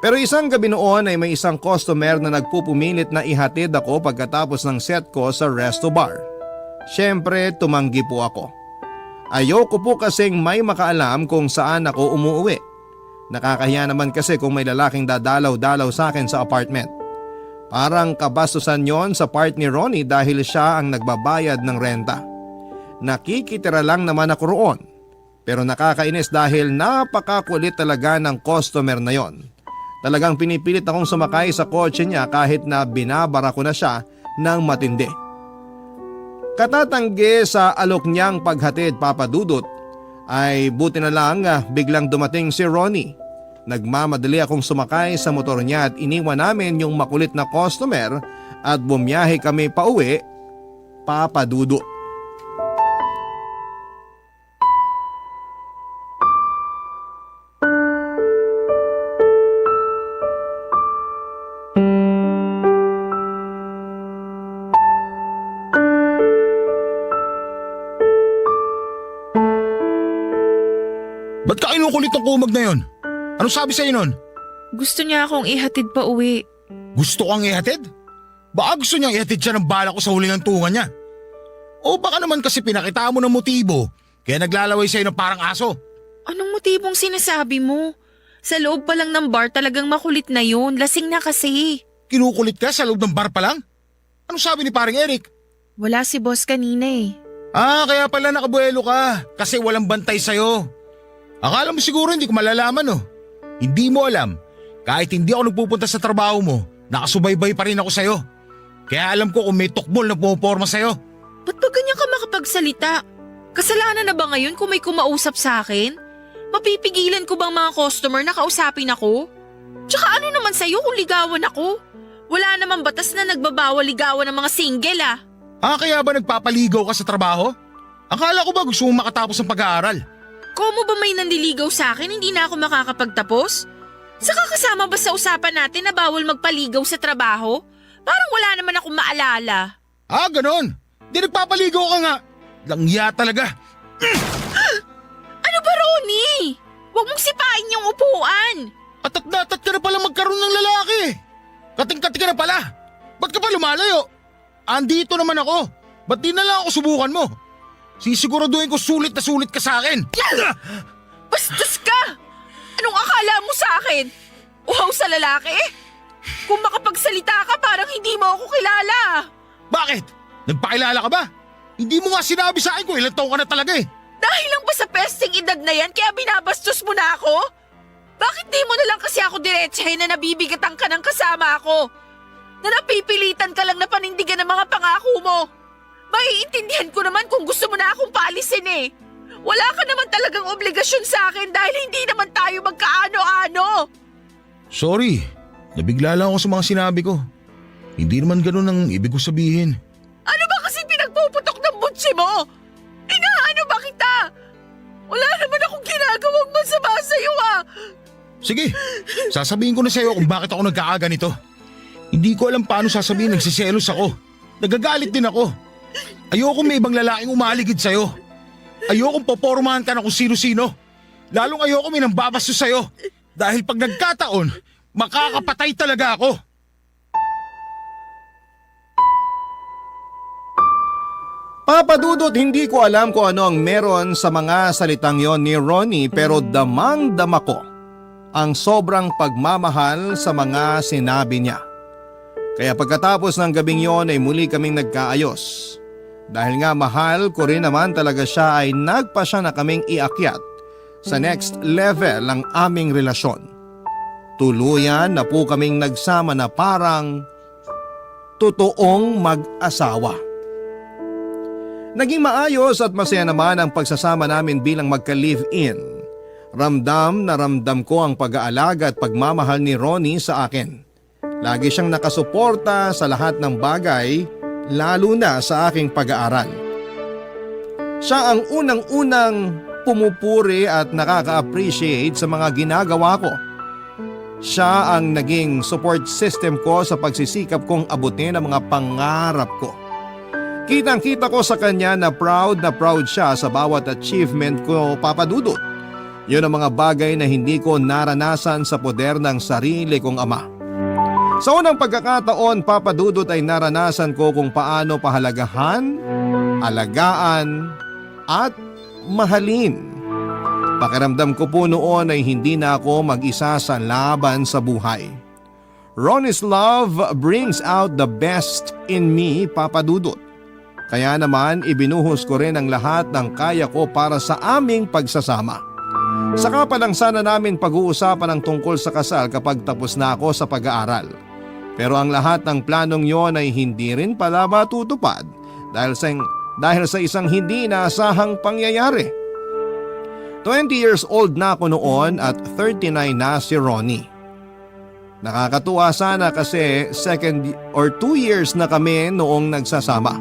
Pero isang gabi noon ay may isang customer na nagpupumilit na ihatid ako pagkatapos ng set ko sa resto bar. Siyempre tumanggi po ako. Ayoko po kasing may makaalam kung saan ako umuwi. Nakakahiya naman kasi kung may lalaking dadalaw-dalaw sa akin sa apartment. Parang kabastusan yon sa part ni Ronnie dahil siya ang nagbabayad ng renta. Nakikitira lang naman ako roon. Pero nakakainis dahil napakakulit talaga ng customer na yon. Talagang pinipilit akong sumakay sa kotse niya kahit na binabara ko na siya ng matindi. Katatanggi sa alok niyang paghatid, Papa Dudut, ay buti na lang biglang dumating si Ronnie. Nagmamadali akong sumakay sa motor niya at iniwan namin yung makulit na customer at bumiyahe kami pauwi, Papa Dudut. Ba't ka kinukulit ng kumag na yun? Anong sabi sa'yo nun? Gusto niya akong ihatid pa uwi. Gusto kang ihatid? Baka gusto niyang ihatid siya ng bala ko sa huling tungan niya. O baka naman kasi pinakita mo ng motibo kaya naglalaway sa'yo ng parang aso. Anong motibong sinasabi mo? Sa loob pa lang ng bar talagang makulit na yun. Lasing na kasi. Kinukulit ka sa loob ng bar pa lang? Anong sabi ni paring Eric? Wala si boss kanina eh. Kaya pala nakabuelo ka kasi walang bantay sa'yo. Akala mo siguro hindi ko malalaman oh. Hindi mo alam, kahit hindi ako nagpupunta sa trabaho mo, nakasubaybay pa rin ako sa'yo. Kaya alam ko kung may tukbol na pumaporma sa'yo. Ba't ba ganyan ka makapagsalita? Kasalanan na ba ngayon kung may kumausap sa akin? Mapipigilan ko bang mga customer na kausapin ako? Tsaka ano naman sa'yo kung ligawan ako? Wala namang batas na nagbabawal ligawan ng mga single ah. Kaya ba nagpapaligaw ka sa trabaho? Akala ko ba gusto mong makatapos ng pag-aaral? Kung ba may nandiligaw sa akin, hindi na ako makakapagtapos? Saka kasama ba sa usapan natin na bawal magpaligaw sa trabaho? Parang wala naman akong maalala. Ganon. Di nagpapaligaw ka nga. Langya talaga. Ano ba, Ronnie? Huwag mong sipain yung upuan. Atat ka na pala magkaroon ng lalaki. Kating-kating ka na pala. Ba't ka pa lumalayo? Andito naman ako. Ba't di na lang ako subukan mo? Sisiguraduhin ko sulit na sulit ka sa akin. Bastos ka! Anong akala mo sa akin? Uhaw sa lalaki? Kung makapagsalita ka parang hindi mo ako kilala. Bakit? Nagpakilala ka ba? Hindi mo nga sinabi sa akin kung ilang taon ka na talaga eh. Dahil lang ba sa pesting edad na yan kaya binabastos mo na ako? Bakit di mo na lang kasi ako diretsahin na nabibigatan ka ng kasama ako? Na napipilitan ka lang na panindigan ng mga pangako mo? Maiintindihan ko naman kung gusto mo na akong paalisin eh. Wala ka naman talagang obligasyon sa akin dahil hindi naman tayo magkaano-ano. Sorry, nabigla lang ako sa mga sinabi ko. Hindi naman ganun ang ibig ko sabihin. Ano ba kasi pinagpuputok ng butsi mo? Inaano ba kita? Wala naman akong ginagawang masama sa'yo ah. Sige, sasabihin ko na sa'yo kung bakit ako nagkakaganito. Hindi ko alam paano sasabihin, nagsiselos ako. Nagagalit din ako. Ayoko may ibang lalaking umaligid sa'yo. Ayokong popormahan ka na kung sino-sino. Lalong ayoko may nang babastos sa'yo. Dahil pag nagkataon, makakapatay talaga ako. Papa Dudut, hindi ko alam kung ano ang meron sa mga salitang yon ni Ronnie pero damang-dama ko ang sobrang pagmamahal sa mga sinabi niya. Kaya pagkatapos ng gabing yon ay muli kaming nagkaayos. Dahil nga mahal ko rin naman talaga siya ay nagpasya na kaming iakyat sa next level ang aming relasyon. Tuluyan na po kaming nagsama na parang totoong mag-asawa. Naging maayos at masaya naman ang pagsasama namin bilang magka-live-in. Ramdam na ramdam ko ang pag-aalaga at pagmamahal ni Ronnie sa akin. Lagi siyang nakasuporta sa lahat ng bagay, lalo na sa aking pag-aaral. Siya ang unang-unang pumupuri at nakaka-appreciate sa mga ginagawa ko. Siya ang naging support system ko sa pagsisikap kong abutin ang mga pangarap ko. Kitang-kita ko sa kanya na proud siya sa bawat achievement ko, Papa Dudut. Yun ang mga bagay na hindi ko naranasan sa poder ng sarili kong ama. Sa unang pagkakataon, Papa Dudut, ay naranasan ko kung paano pahalagahan, alagaan, at mahalin. Pakiramdam ko po noon ay hindi na ako mag-isa sa laban sa buhay. Ronnie's love brings out the best in me, Papa Dudut. Kaya naman ibinuhos ko rin ang lahat ng kaya ko para sa aming pagsasama. Saka pa lang sana namin pag-uusapan ang tungkol sa kasal kapag tapos na ako sa pag-aaral. Pero ang lahat ng planong yon ay hindi rin pala matutupad dahil sa isang hindi inaasahang pangyayari. 20 years old na ako noon at 39 na si Ronnie. Nakakatuwa sana kasi 2 years na kami noong nagsasama.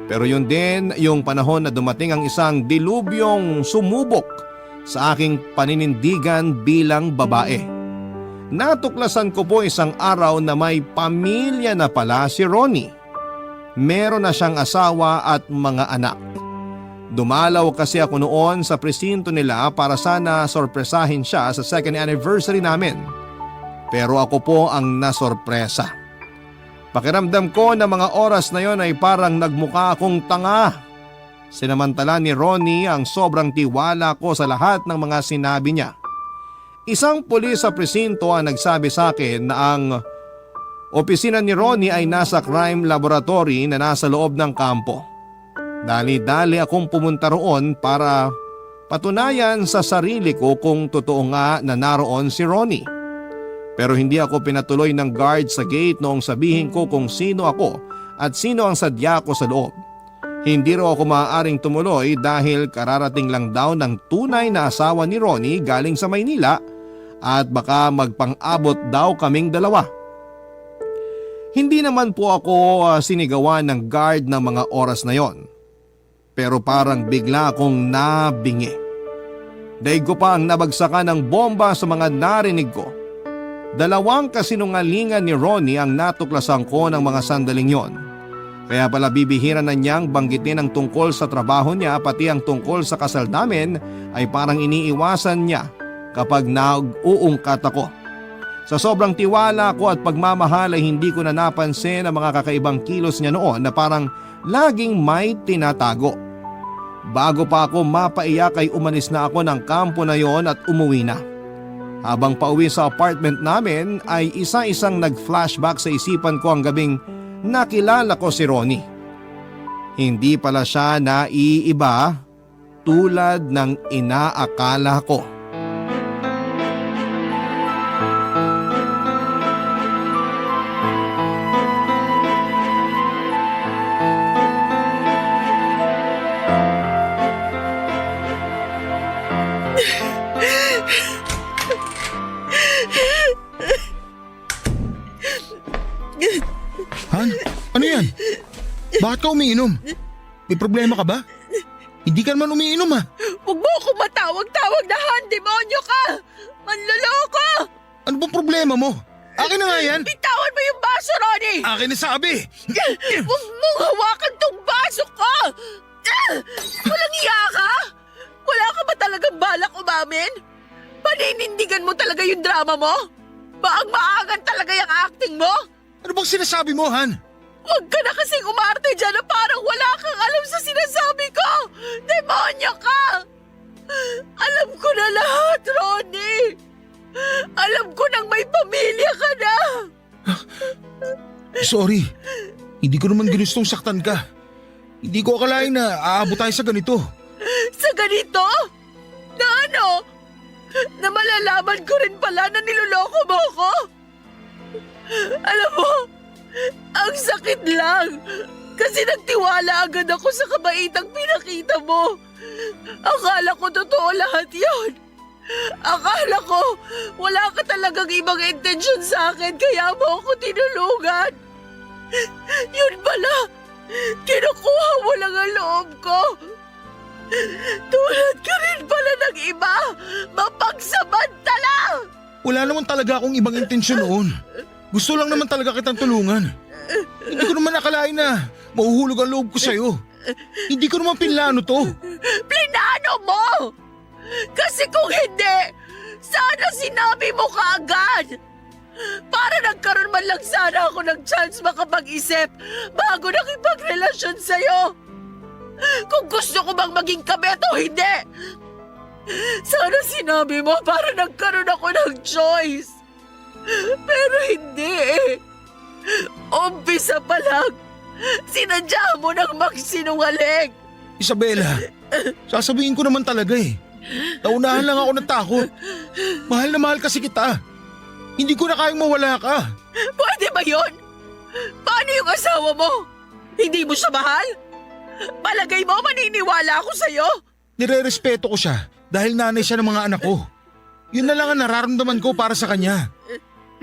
Pero yun din yung panahon na dumating ang isang dilubyong sumubok sa aking paninindigan bilang babae. Natuklasan ko po isang araw na may pamilya na pala si Ronnie. Meron na siyang asawa at mga anak. Dumalaw kasi ako noon sa presinto nila para sana sorpresahin siya sa 2nd anniversary namin. Pero ako po ang nasorpresa. Pakiramdam ko na mga oras na yon ay parang nagmukha akong tanga. Sinamantala ni Ronnie ang sobrang tiwala ko sa lahat ng mga sinabi niya. Isang pulis sa presinto ang nagsabi sa akin na ang opisina ni Ronnie ay nasa crime laboratory na nasa loob ng kampo. Dali-dali akong pumunta roon para patunayan sa sarili ko kung totoo nga na naroon si Ronnie. Pero hindi ako pinatuloy ng guard sa gate noong sabihin ko kung sino ako at sino ang sadya ko sa loob. Hindi raw ako maaaring tumuloy dahil kararating lang daw ng tunay na asawa ni Ronnie galing sa Maynila at baka magpang-abot daw kaming dalawa. Hindi naman po ako sinigawan ng guard ng mga oras na yon. Pero parang bigla akong nabingi. Daig ko pa ang nabagsakan ng bomba sa mga narinig ko. 2 kasinungalingan ni Ronnie ang natuklasan ko ng mga sandaling yon. Kaya pala bibihira na niyang banggitin ang tungkol sa trabaho niya pati ang tungkol sa kasal namin ay parang iniiwasan niya kapag nag-uungkat ako. Sa sobrang tiwala ko at pagmamahal ay hindi ko na napansin ang mga kakaibang kilos niya noon na parang laging may tinatago. Bago pa ako mapaiyak ay umalis na ako ng kampo na yon at umuwi na. Habang pauwi sa apartment namin ay isa-isang nag-flashback sa isipan ko ang gabing nakilala ko si Ronnie. Hindi pala siya naiiba tulad ng inaakala ko. Han, ano yan? Bakit ka umiinom? May problema ka ba? Hindi ka naman umiinom ha. Huwag mo ako matawag-tawag na Han, demonyo ka! Manloloko! Ano bang problema mo? Akin na nga yan. Bitawan mo yung baso, Ronnie! Akin na sabi. Huwag mong hawakan tong baso ko! Walang iya ka? Wala ka ba talagang balak umamin? Paninindigan mo talaga yung drama mo? Maang-maangan talaga yung acting mo? Ano bang sinasabi mo, Han? Huwag ka na kasing umarte dyan na parang wala kang alam sa sinasabi ko! Demonyo ka! Alam ko na lahat, Ronnie! Alam ko nang may pamilya ka na. Sorry, hindi ko naman ginustong saktan ka. Hindi ko akalain na aabot tayo sa ganito. Sa ganito? Na ano? Na malalaman ko rin pala na niloloko mo ako? Alam mo, ang sakit lang. Kasi nagtiwala agad ako sa kabaitang pinakita mo. Akala ko totoo lahat yon. Akala ko wala ka talagang ibang intensyon sa akin kaya mo ako tinulungan. Yun pala, kinukuha mo lang ang loob ko. Tulad ka rin pala ng iba, mapagsamantala! Wala naman talaga akong ibang intensyon noon. Gusto lang naman talaga kitang tulungan. Hindi ko naman akalain na mahuhulog ang loob ko sa'yo. Hindi ko naman pinlano to. Plinano mo! Kasi kung hindi, sana sinabi mo kaagad! Para nagkaroon man lang sana ako ng chance makapag-isip bago nakipagrelasyon sa'yo. Kung gusto ko bang maging kabet o hindi. Sana sinabi mo para nagkaroon ako ng choice. Pero hindi eh. Umpisa pa lang, sinadya mo nang magsinungaling. Isabela, sasabihin ko naman talaga eh. Naunahan lang ako ng takot. Mahal na mahal kasi kita. Hindi ko na kayang mawala ka. Pwede ba yun? Paano yung asawa mo? Hindi mo siya mahal? Palagay mo maniniwala ako sa'yo? Nire-respeto ko siya dahil nanay siya ng mga anak ko. Yun na lang ang nararamdaman ko para sa kanya.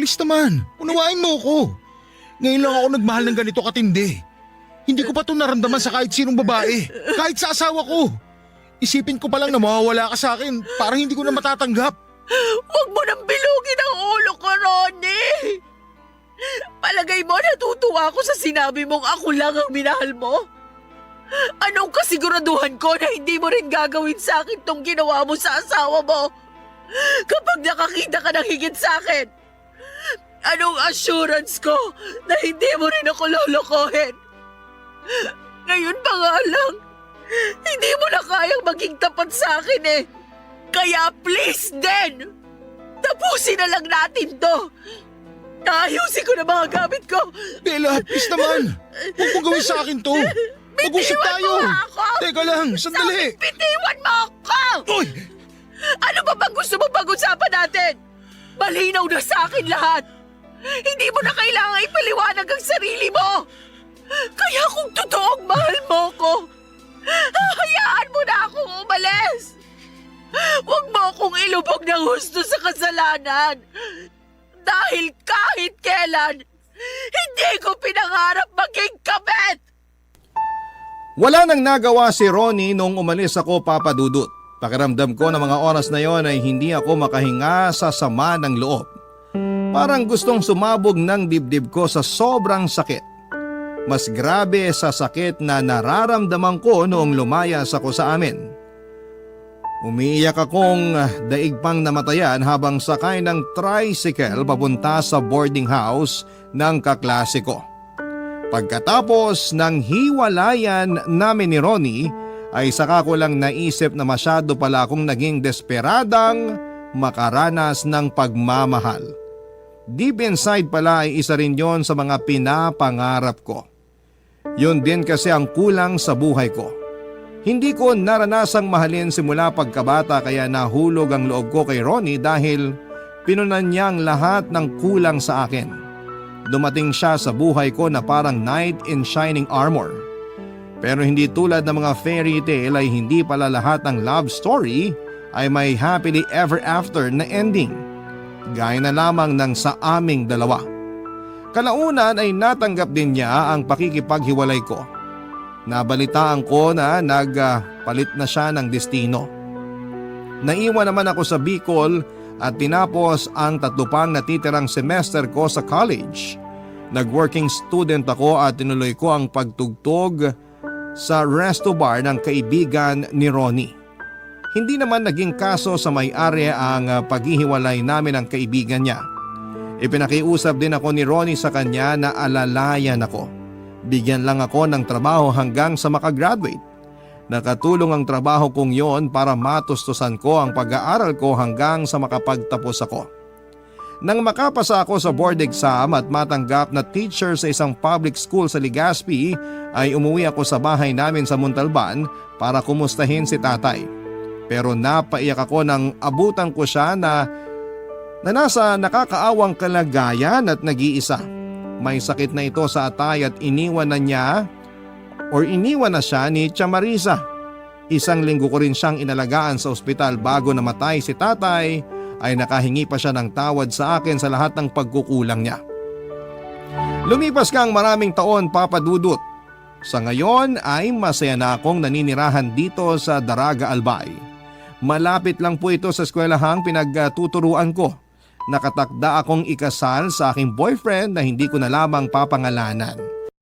Please naman, unawain mo ko. Ngayon lang ako nagmahal ng ganito katindi. Hindi ko pa ito naramdaman sa kahit sinong babae, kahit sa asawa ko. Isipin ko pa lang na mawawala ka sa akin para hindi ko na matatanggap. Huwag mo nang bilugin ang ulo ko, Ronnie! Palagay mo natutuwa ako sa sinabi mong ako lang ang minahal mo? Anong kasiguraduhan ko na hindi mo rin gagawin sa akin tong ginawa mo sa asawa mo? Kapag nakakita ka ng higit sa akin, anong assurance ko na hindi mo rin ako lolokohin? Ngayon pa nga lang, hindi mo na kayang maging tapat sa akin eh. Kaya please din, tapusin na lang natin to. Ayusin ko na mga gamit ko. Bella, please naman. Huwag mong gawin sa akin to. Mag-usap Bitiwan tayo. mo ako! Teka lang, sandali. Bitiwan mo ako! Uy! Ano ba bang gusto mo pag-usapan natin? Malinaw na sa akin lahat. Hindi mo na kailangan ipaliwanag ang sarili mo. Kaya kung totoong mahal mo ko, hayaan mo na akong umalis. Huwag mo akong ilubog ng husto sa kasalanan. Dahil kahit kailan, hindi ko pinangarap maging kabit. Wala nang nagawa si Ronnie nung umalis ako, Papa Dudut. Pakiramdam ko na mga oras na yon ay hindi ako makahinga sa sama ng loob. Parang gustong sumabog ng dibdib ko sa sobrang sakit. Mas grabe sa sakit na nararamdaman ko noong lumayas ako sa amin. Umiiyak akong daig pang namatayan habang sakay ng tricycle papunta sa boarding house ng kaklase ko. Pagkatapos ng hiwalayan namin ni Ronnie ay saka ko lang naisip na masyado pala akong naging desperadang makaranas ng pagmamahal. Deep inside pala ay isa rin yon sa mga pinapangarap ko. Yun din kasi ang kulang sa buhay ko. Hindi ko naranasang mahalin simula pagkabata kaya nahulog ang loob ko kay Ronnie dahil pinunan niya ang lahat ng kulang sa akin. Dumating siya sa buhay ko na parang knight in shining armor. Pero hindi tulad ng mga fairy tale ay hindi pala lahat ng love story ay may happily ever after na ending. Gaya na lamang ng sa aming dalawa. Kalaunan ay natanggap din niya ang pakikipaghiwalay ko. Nabalitaan ko na nagpalit na siya ng destino. Naiwan naman ako sa Bicol at tinapos ang 3 pang natitirang semester ko sa college. Nag-working student ako at tinuloy ko ang pagtugtog sa resto bar ng kaibigan ni Ronnie. Hindi naman naging kaso sa may-ari ang paghihiwalay namin ng kaibigan niya. Ipinakiusap din ako ni Ronnie sa kanya na alalayan ako. Bigyan lang ako ng trabaho hanggang sa makagraduate. Nakatulong ang trabaho kong yon para matustusan ko ang pag-aaral ko hanggang sa makapagtapos ako. Nang makapasa ako sa board exam at matanggap na teacher sa isang public school sa Legazpi, ay umuwi ako sa bahay namin sa Montalban para kumustahin si tatay. Pero napaiyak ako nang abutan ko siya na nasa nakakaawang kalagayan at nag-iisa. May sakit na ito sa atay at iniwan na siya ni Tia Marisa. Isang linggo ko rin siyang inalagaan sa ospital bago namatay si tatay, ay nakahingi pa siya ng tawad sa akin sa lahat ng pagkukulang niya. Lumipas ka ang maraming taon, Papa Dudut. Sa ngayon ay masaya na akong naninirahan dito sa Daraga Albay. Malapit lang po ito sa eskwelahang pinagtuturuan ko. Nakatakda akong ikasal sa aking boyfriend na hindi ko na lamang papangalanan.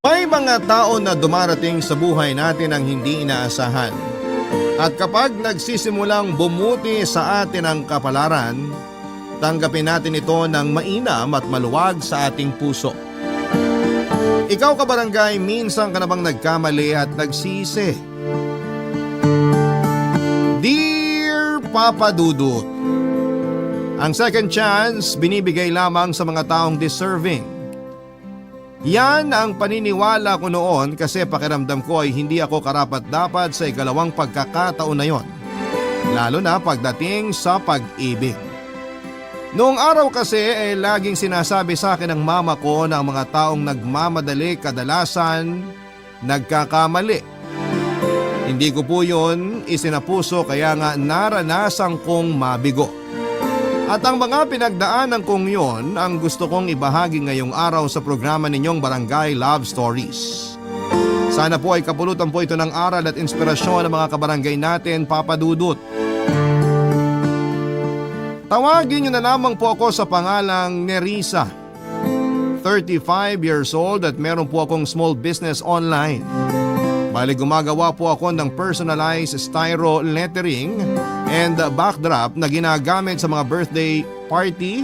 May mga tao na dumarating sa buhay natin ang hindi inaasahan. At kapag nagsisimulang bumuti sa atin ang kapalaran, tanggapin natin ito ng mainam at maluwag sa ating puso. Ikaw kabarangay, minsan ka na bang nagkamali at nagsisi? Dear Papa Dudut, ang second chance binibigay lamang sa mga taong deserving. Yan ang paniniwala ko noon kasi pakiramdam ko ay hindi ako karapat-dapat sa ikalawang pagkakataon na yon. Lalo na pagdating sa pag-ibig. Noong araw kasi ay laging sinasabi sa akin ng mama ko na ang mga taong nagmamadali kadalasan nagkakamali. Hindi ko po yun isinapuso kaya nga naranasan kong mabigo. At ang mga pinagdaanan kong yon ang gusto kong ibahagi ngayong araw sa programa ninyong Barangay Love Stories. Sana po ay kapulutan po ito ng aral at inspirasyon ng mga kabarangay natin, Papa Dudut. Tawagin niyo na lamang po ako sa pangalang Nerissa. 35 years old at meron po akong small business online. Bali gumagawa po ako ng personalized styro lettering and backdrop na ginagamit sa mga birthday party,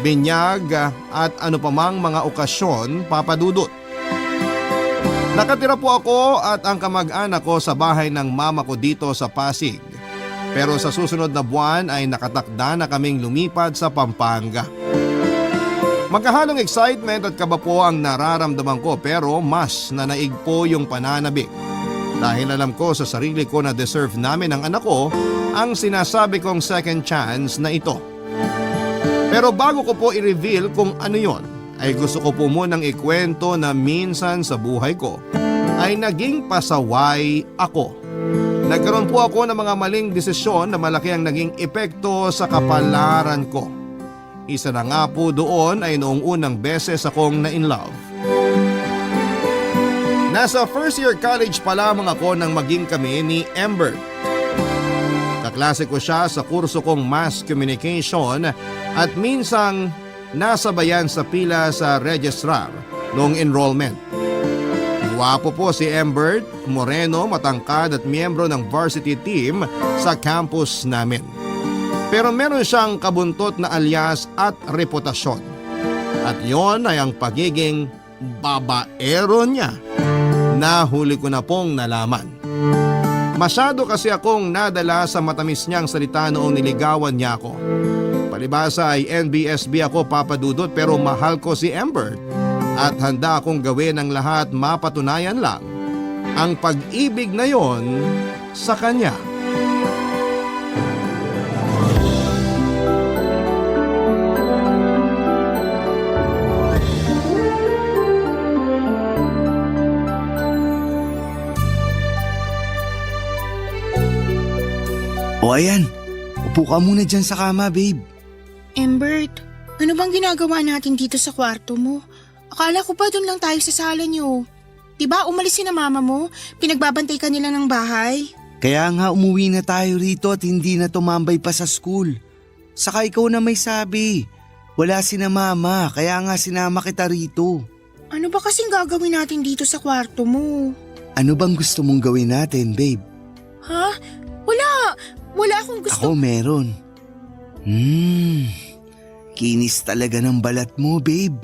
binyag at ano pamang mga okasyon, Papa Dudut. Nakatira po ako at ang kamag-anak ko sa bahay ng mama ko dito sa Pasig. Pero sa susunod na buwan ay nakatakda na kaming lumipat sa Pampanga. Magkahalong excitement at kaba po ang nararamdaman ko pero mas nanaig po yung pananabik. Dahil alam ko sa sarili ko na deserve namin ng anak ko ang sinasabi kong second chance na ito. Pero bago ko po i-reveal kung ano yon, ay gusto ko po munang ikwento na minsan sa buhay ko ay naging pasaway ako. Nagkaroon po ako ng mga maling desisyon na malaki ang naging epekto sa kapalaran ko. Isa na nga po doon ay noong unang beses akong na-in-love. Nasa first year college pa lamang ako nang maging kami ni Amber. Kaklase ko siya sa kurso kong Mass Communication at minsang nasabayan sa pila sa registrar noong enrollment. Guwapo po si Amber, moreno, matangkad at miyembro ng varsity team sa campus namin. Pero meron siyang kabuntot na alias at reputasyon. At yon ay ang pagiging babaero niya. Nahuli ko na pong nalaman. Masyado kasi akong nadala sa matamis niyang salita noong niligawan niya ako. Palibasa ay NBSB ako, Papa Dudut, pero mahal ko si Amber. At handa akong gawin ang lahat mapatunayan lang ang pag-ibig na yon sa kanya. O ayan, upo ka muna dyan sa kama, babe. Embert, ano bang ginagawa natin dito sa kwarto mo? Akala ko ba doon lang tayo sa sala niyo? Diba umalis si na mama mo? Pinagbabantay ka nila ng bahay? Kaya nga umuwi na tayo rito at hindi na tumambay pa sa school. Saka ikaw na may sabi. Wala si na mama, kaya nga sinama kita rito. Ano ba kasing gagawin natin dito sa kwarto mo? Ano bang gusto mong gawin natin, babe? Ha? Wala akong gusto. Ako meron. Kinis talaga ng balat mo, babe.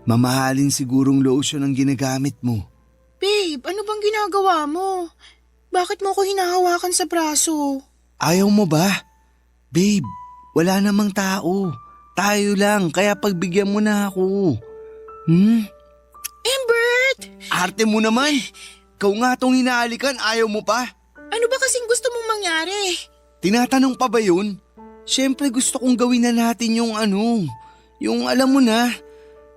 Mamahalin sigurong lotion ang ginagamit mo. Babe, ano bang ginagawa mo? Bakit mo ko hinahawakan sa braso? Ayaw mo ba? Babe, wala namang tao. Tayo lang, kaya pagbigyan mo na ako. Embert! Arte mo naman. Ikaw nga tong hinaalikan, ayaw mo pa? Ano ba kasing gusto mong mangyari? Tinatanong pa ba yun? Siyempre gusto kong gawin na natin yung yung alam mo na,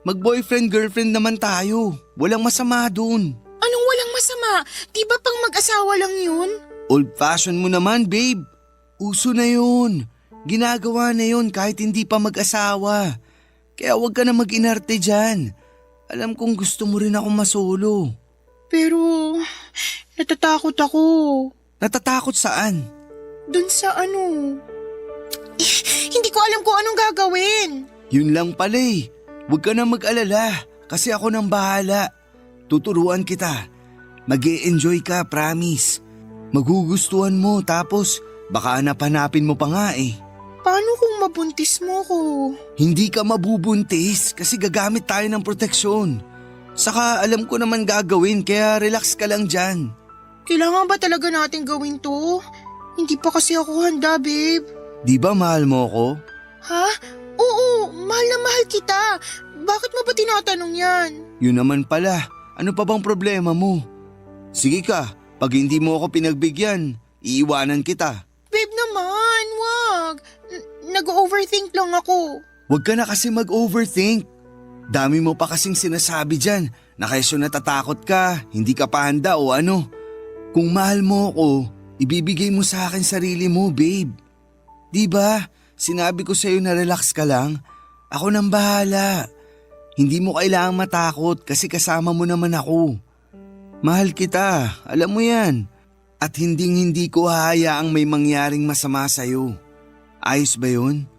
mag-boyfriend-girlfriend naman tayo. Walang masama dun. Anong walang masama? Di ba pang mag-asawa lang yun? Old-fashioned mo naman, babe. Uso na yun. Ginagawa na yun kahit hindi pa mag-asawa. Kaya huwag ka na mag-inarte dyan. Alam kong gusto mo rin ako masolo. Pero, natatakot ako. Natatakot saan? Dun sa hindi ko alam kung anong gagawin. Yun lang pala eh. Huwag ka na mag-alala kasi ako nang bahala. Tuturuan kita. Mag-e-enjoy ka, promise. Magugustuhan mo tapos baka hanap-hanapin mo pa nga eh. Paano kung mabuntis mo ko? Hindi ka mabubuntis kasi gagamit tayo ng proteksyon. Saka alam ko naman gagawin kaya relax ka lang dyan. Kailangan ba talaga natin gawin to? Hindi pa kasi ako handa, babe. Di ba mahal mo ko? Ha? Oo, mahal na mahal kita. Bakit mo ba tinatanong yan? Yun naman pala. Ano pa bang problema mo? Sige ka, pag hindi mo ako pinagbigyan, iiwanan kita. Babe naman, wag. Nag-overthink lang ako. Huwag ka na kasi mag-overthink. Dami mo pa kasing sinasabi dyan na kesyo natatakot ka, hindi ka pa handa o ano. Kung mahal mo ako, ibibigay mo sa akin sarili mo, babe. Diba? Sinabi ko sa'yo na relax ka lang. Ako nang bahala. Hindi mo kailangang matakot kasi kasama mo naman ako. Mahal kita, alam mo yan. At hindi ko hahayaang may mangyaring masama sa'yo. Ayos ba yun?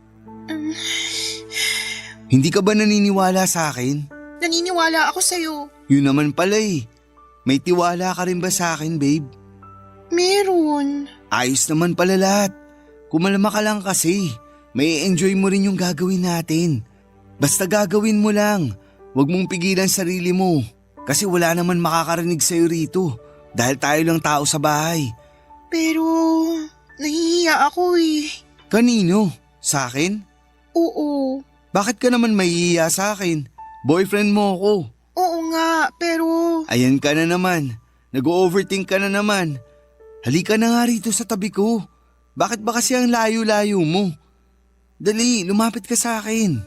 Hindi ka ba naniniwala sa akin? Naniniwala ako sa'yo. Yun naman pala eh. May tiwala ka rin ba sa akin, babe? Meron. Ayos naman pala lahat. Kumalma ka lang kasi. May enjoy mo rin yung gagawin natin. Basta gagawin mo lang. Huwag mong pigilan sarili mo. Kasi wala naman makakarinig sa'yo rito. Dahil tayo lang tao sa bahay. Pero, nahihiya ako eh. Kanino? Sa akin? Oo. Bakit ka naman mahihiya sa akin? Boyfriend mo ako. Oo nga, pero... Ayan ka na naman. Nag-overthink ka na naman. Halika na nga rito sa tabi ko. Bakit ba kasi ang layo-layo mo? Dali, lumapit ka sa akin.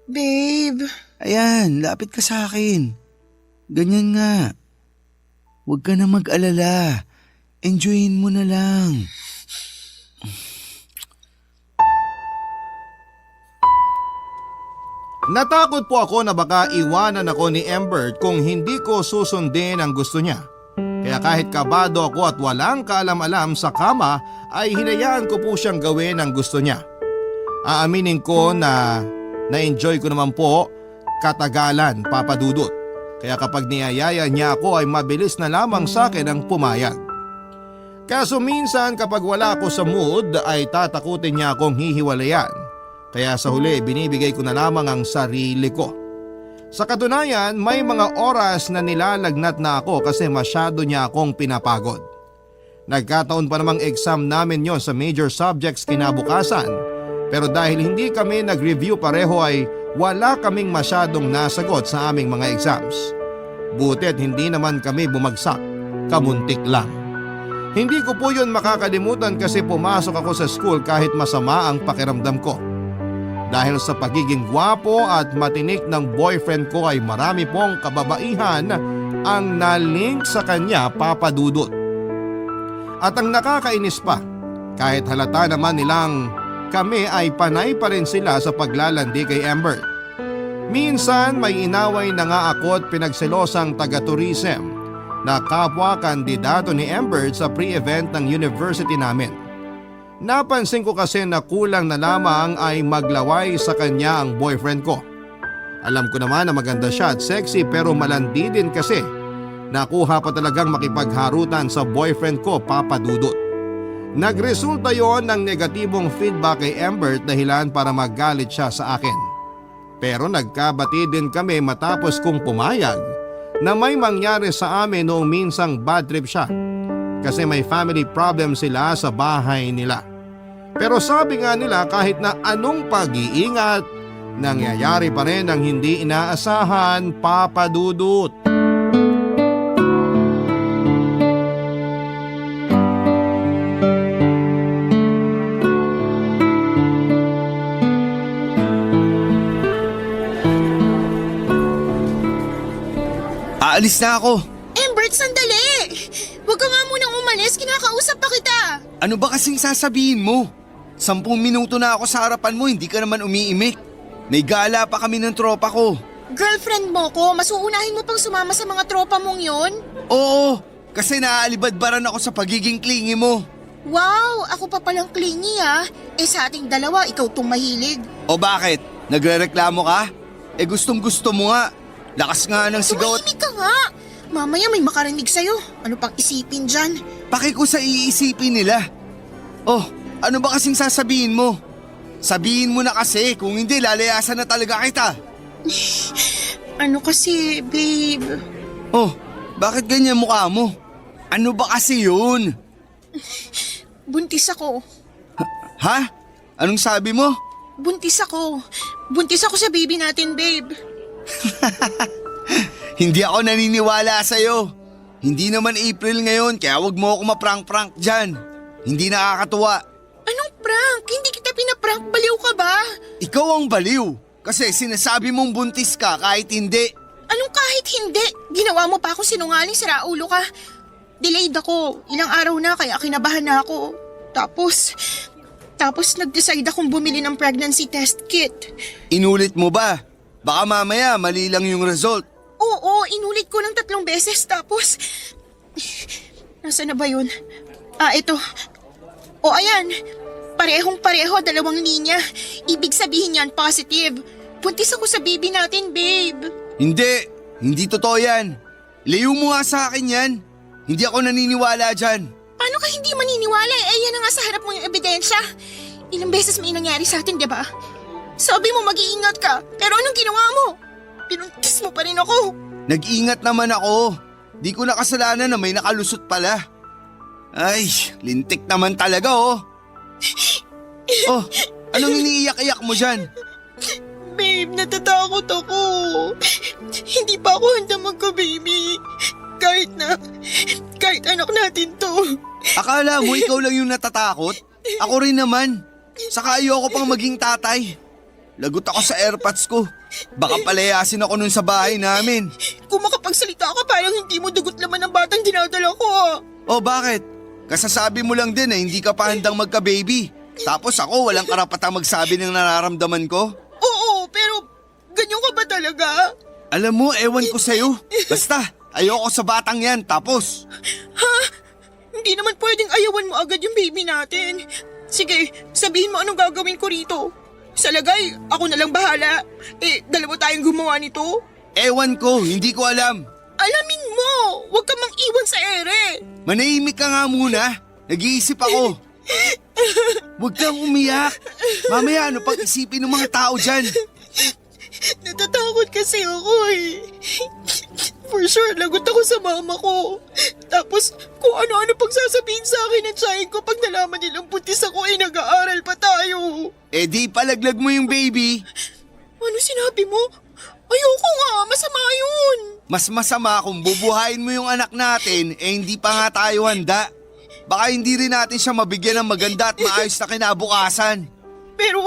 Babe. Ayan, lapit ka sa akin. Ganyan nga. Huwag ka na mag-alala. Enjoyin mo na lang. Natakot po ako na baka iwanan ako ni Embert kung hindi ko susundin ang gusto niya. Kaya kahit kabado ako at walang kaalam-alam sa kama ay hinayaan ko po siyang gawin ang gusto niya. Aaminin ko na na-enjoy ko naman po katagalan, Papa Dudut. Kaya kapag niyayaya niya ako ay mabilis na lamang sa akin ang pumayag. Kaso minsan kapag wala ako sa mood ay tatakutin niya akong hihiwalayan. Kaya sa huli binibigay ko na lamang ang sarili ko. Sa katunayan may mga oras na nilalagnat na ako kasi masyado niya akong pinapagod. Nagkataon pa namang exam namin yon sa major subjects kinabukasan. Pero dahil hindi kami nag-review pareho ay wala kaming masyadong nasagot sa aming mga exams. Butit hindi naman kami bumagsak, kamuntik lang. Hindi ko po yun makakalimutan kasi pumasok ako sa school kahit masama ang pakiramdam ko. Dahil sa pagiging gwapo at matinik ng boyfriend ko ay marami pong kababaihan ang nalink sa kanya, Papa Dudut. At ang nakakainis pa, kahit halata naman nilang kami ay panay pa rin sila sa paglalandi kay Amber. Minsan may inaway na nga ako at pinagselosang taga-tourism na kapwa kandidato ni Amber sa pre-event ng university namin. Napansin ko kasi na kulang na lamang ay maglaway sa kanya ang boyfriend ko. Alam ko naman na maganda siya at sexy pero malandi din kasi. Nakuha pa talagang makipagharutan sa boyfriend ko, Papa Dudut. Nagresulta yon ng negatibong feedback kay Amber dahilan para magalit siya sa akin. Pero nagkabati din kami matapos kong pumayag na may mangyari sa amin noong minsang bad trip siya kasi may family problem sila sa bahay nila. Pero sabi nga nila kahit na anong pag-iingat, nangyayari pa rin ang hindi inaasahan, Papa Dudut. Aalis na ako. Embert, sandali! Huwag ka nga munang umalis, kinakausap pa kita. Ano ba kasing sasabihin mo? 10 minuto na ako sa harapan mo, hindi ka naman umiimik. May gala pa kami ng tropa ko. Girlfriend mo ko, mas uunahin mo pang sumama sa mga tropa mong yon? Oo, kasi naaalibadbaran ako sa pagiging clingy mo. Wow, ako pa palang clingy ah. Sa ating dalawa, ikaw tong mahilig. O bakit? Nagrereklamo ka? Gustong gusto mo nga. Lakas nga ng sigaw at Tumahimik ka nga. Mamaya may makarinig sa'yo. Ano pang isipin dyan? pakiko sa iisipin nila. Oh, ano ba kasing sasabihin mo? Sabihin mo na kasi, kung hindi lalayasan na talaga kita. Ano kasi, babe? Oh, bakit ganyan mukha mo? Ano ba kasi yun? Buntis ako. Ha? Anong sabi mo? Buntis ako. Buntis ako sa baby natin, babe. Hindi ako naniniwala sa'yo. Hindi naman April ngayon, kaya wag mo ako maprank-prank dyan. Hindi nakakatuwa. Anong prank? Hindi kita pinaprank. Baliw ka ba? Ikaw ang baliw. Kasi sinasabi mong buntis ka kahit hindi. Anong kahit hindi? Ginawa mo pa ako sinungaling, siraulo ka. Delayed ako. Ilang araw na kaya kinabahan na ako. Tapos nag-decide akong bumili ng pregnancy test kit. Inulit mo ba? Baka mamaya mali lang yung result. Oo, inulit ko ng 3 beses tapos... Nasaan na ba yun? Ito. O ayan, parehong-pareho, 2 linya. Ibig sabihin yan, positive. Buntis ako sa baby natin, babe. Hindi totoo yan. Layo mo nga sa akin yan. Hindi ako naniniwala dyan. Paano ka hindi maniniwala? Yan na nga sa harap mo yung ebidensya. Ilang beses may nangyari sa atin, di ba? Sabi mo mag-iingat ka, pero anong ginawa mo? Pinuntis mo pa rin ako. Nag-ingat naman ako. Di ko nakasalanan na may nakalusot pala. Ay, lintik naman talaga oh. Oh, anong iniiyak-iyak mo dyan? Babe, natatakot ako. Hindi pa ako handa magka-baby. Kahit anak natin to. Akala mo ikaw lang yung natatakot? Ako rin naman. Saka ayoko pang maging tatay. Lagot ako sa airpods ko. Baka palayasin ako nun sa bahay namin. Kung makapagsalita ka, parang hindi mo dugot laman ang batang dinadala ko. Oh, bakit? Kasasabi mo lang din na hindi ka pa handang magka-baby. Tapos ako walang karapatang magsabi ng nararamdaman ko? Oo, pero ganyan ka ba talaga? Alam mo, ewan ko sa'yo. Basta, ayoko sa batang yan, tapos. Ha? Hindi naman pwedeng ayawan mo agad yung baby natin. Sige, sabihin mo anong gagawin ko rito. Sa lagay, ako na lang bahala. 2 tayong gumawa nito. Ewan ko, hindi ko alam. Alamin mo, huwag ka mang iwan sa ere. Manahimik ka nga muna. Nag-iisip ako. Huwag kang umiyak. Mamaya ano pang isipin ng mga tao dyan? Natatakot kasi ako eh. For sure, lagot ako sa mama ko. Tapos, kung ano-ano pang sasabihin sa akin at tsahin ko pag nalaman nilang buntis ako ay nag-aaral pa tayo. Di palaglag mo yung baby. Ano sinabi mo? Ayoko nga, masama yun. Mas masama kung bubuhayin mo yung anak natin, hindi pa nga tayo handa. Baka hindi rin natin siya mabigyan ng maganda at maayos na kinabukasan. Pero,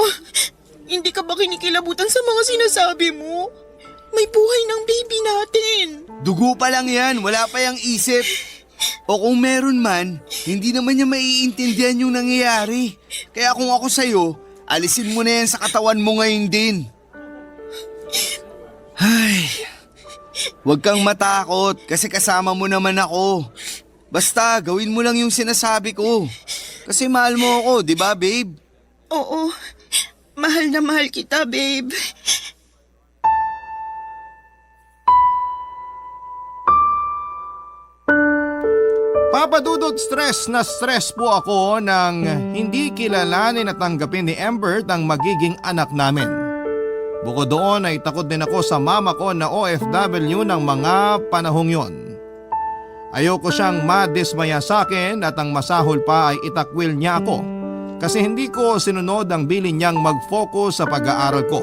hindi ka ba kinikilabutan sa mga sinasabi mo? May buhay ng baby natin. Dugo pa lang yan, wala pa yung isip. O kung meron man, hindi naman niya maiintindihan yung nangyayari. Kaya kung ako sa'yo, alisin mo na yan sa katawan mo ngayon din. Ay, huwag kang matakot kasi kasama mo naman ako. Basta gawin mo lang yung sinasabi ko. Kasi mahal mo ako, di ba babe? Oo, mahal na mahal kita, babe. Papadudot, stress na stress po ako nang hindi kilalanin at tanggapin ni Embert ang magiging anak namin. Bukod doon ay takot din ako sa mama ko na OFW ng mga panahong yon. Ayoko siyang madismaya sa akin at ang masahol pa ay itakwil niya ako kasi hindi ko sinunod ang bilin niyang mag-focus sa pag-aaral ko.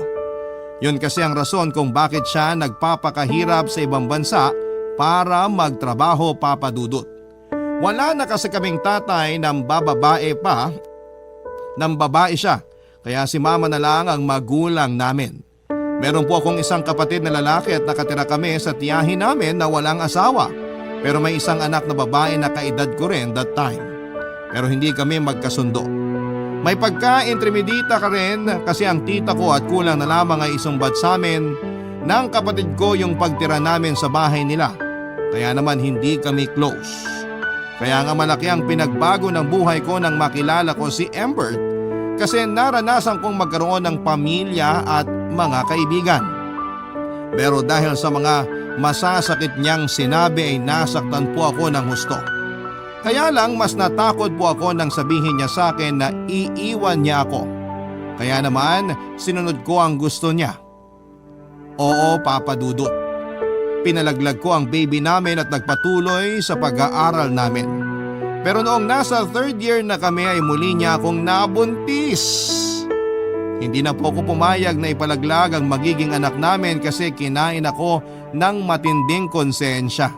Yun kasi ang rason kung bakit siya nagpapakahirap sa ibang bansa para magtrabaho, Papa Dudut. Wala na kasi kaming tatay ng babae siya, kaya si Mama na lang ang magulang namin. Meron po akong isang kapatid na lalaki at nakatira kami sa tiyahin namin na walang asawa. Pero may isang anak na babae na kaedad ko rin that time. Pero hindi kami magkasundo. May pagka-intermedita ka rin kasi ang tita ko at kulang na lamang ay isumbat sa amin ng kapatid ko yung pagtira namin sa bahay nila. Kaya naman hindi kami close. Kaya nga malaki ang pinagbago ng buhay ko nang makilala ko si Embert kasi naranasan kong magkaroon ng pamilya at mga kaibigan. Pero dahil sa mga masasakit niyang sinabi ay nasaktan po ako ng husto. Kaya lang mas natakot po ako nang sabihin niya sa akin na iiwan niya ako. Kaya naman sinunod ko ang gusto niya. Oo, Papa Dudut. Pinalaglag ko ang baby namin at nagpatuloy sa pag-aaral namin. Pero noong nasa 3rd year na kami ay muli niya akong nabuntis. Hindi na po ako pumayag na ipalaglag ang magiging anak namin kasi kinain ako ng matinding konsensya.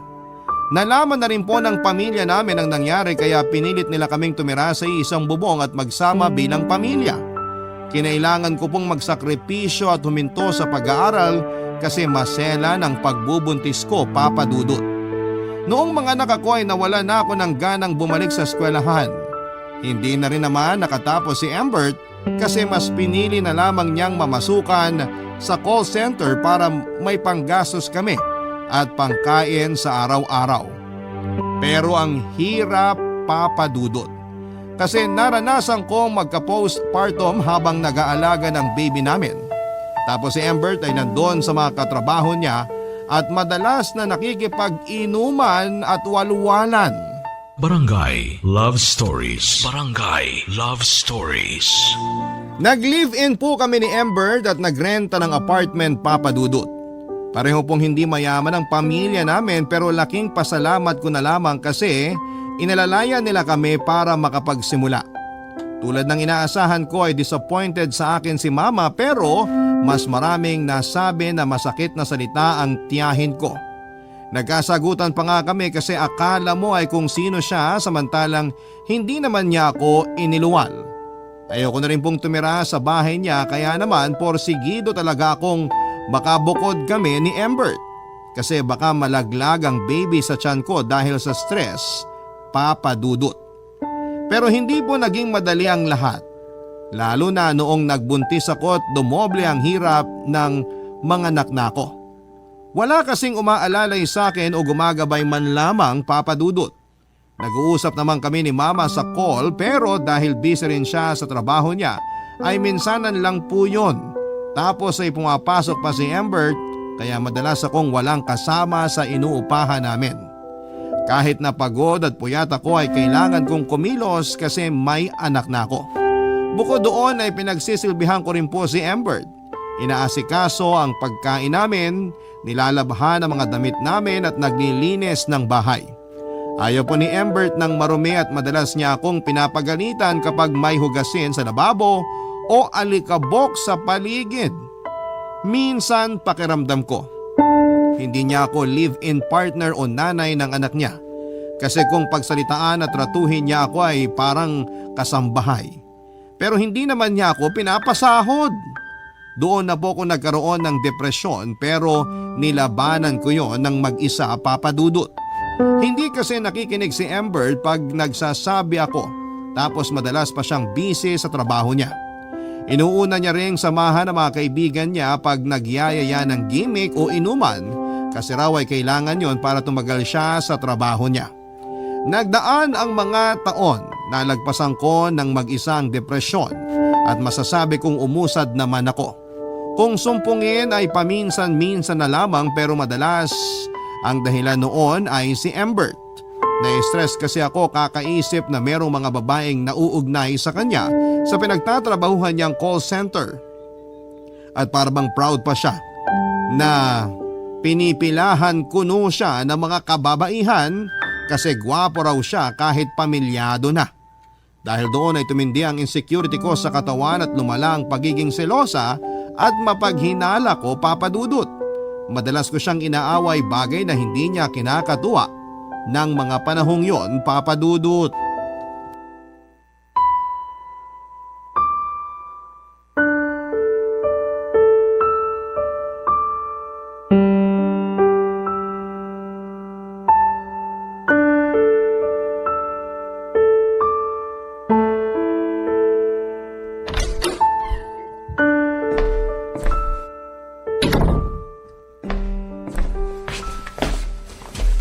Nalaman na rin po ng pamilya namin ang nangyari kaya pinilit nila kaming tumira sa isang bubong at magsama bilang pamilya. Kinailangan ko pong magsakripisyo at huminto sa pag-aaral kasi masela ng pagbubuntis ko, Papa Dudut. Noong mga anak ako ay nawala na ako ng ganang bumalik sa eskwelahan. Hindi na rin naman nakatapos si Embert kasi mas pinili na lamang niyang mamasukan sa call center para may panggastos kami at pangkain sa araw-araw. Pero ang hirap, Papa Dudut. Kasi naranasan kong magka-postpartum habang nag-aalaga ng baby namin. Tapos si Embert ay nandoon sa mga katrabaho niya at madalas na nakikipag-inuman at walwalan. Barangay Love Stories. Barangay Love Stories. Nag-live-in po kami ni Embert at nagrenta ng apartment, Papa Dudut. Pareho pong hindi mayaman ang pamilya namin pero laking pasalamat ko na lamang kasi inalalayan nila kami para makapagsimula. Tulad ng inaasahan ko ay disappointed sa akin si Mama pero mas maraming nasabi na masakit na salita ang tiyahin ko. Nagkasagutan pa nga kami kasi akala mo ay kung sino siya samantalang hindi naman niya ako iniluwal. Ayoko na rin pong tumira sa bahay niya kaya naman porsigido talaga akong makabukod kami ni Embert. Kasi baka malaglag ang baby sa tiyan ko dahil sa stress, Papa Dudut. Pero hindi po naging madali ang lahat. Lalo na noong nagbuntis ako at dumoble ang hirap ng mga anak na ako. Wala kasing umaalalay sa akin o gumagabay man lamang, Papa Dudut. Nag-uusap naman kami ni Mama sa call pero dahil busy rin siya sa trabaho niya ay minsanan lang po yun. Tapos ay pumapasok pa si Embert kaya madalas akong walang kasama sa inuupahan namin. Kahit na pagod at puyat ako ay kailangan kong kumilos kasi may anak na ako. Bukod doon ay pinagsisilbihan ko rin po si Embert. Inaasikaso ang pagkain namin, nilalabhan ang mga damit namin at naglilinis ng bahay. Ayaw po ni Embert ng marumi at madalas niya akong pinapagalitan kapag may hugasin sa lababo o alikabok sa paligid. Minsan pakiramdam ko, hindi niya ako live-in partner o nanay ng anak niya. Kasi kung pagsalitaan at tratuhin niya ako ay parang kasambahay. Pero hindi naman niya ako pinapasahod. Doon na po ako nagkaroon ng depresyon pero nilabanan ko yon ng mag-isa, Papa Dudut. Hindi kasi nakikinig si Embert pag nagsasabi ako tapos madalas pa siyang busy sa trabaho niya. Inuuna niya ring samahan ng mga kaibigan niya pag nagyayaya ng gimmick o inuman kasi raw ay kailangan yon para tumagal siya sa trabaho niya. Nagdaan ang mga taon, nalagpasan ko ng mag-isang depresyon at masasabi kong umusad naman ako. Kung sumpungin ay paminsan-minsan na lamang pero madalas ang dahilan noon ay si Embert. Na-stress kasi ako kakaisip na merong mga babaeng nauugnay sa kanya sa pinagtatrabahuhan niyang call center. At parang proud pa siya na pinipilahan kuno siya ng mga kababaihan kasi gwapo raw siya kahit pamilyado na. Dahil doon ay tumindi ang insecurity ko sa katawan at lumala ang pagiging selosa at mapaghinala ko, Papa Dudut. Madalas ko siyang inaaway, bagay na hindi niya kinakatuwa ng mga panahong yon, Papa Dudut.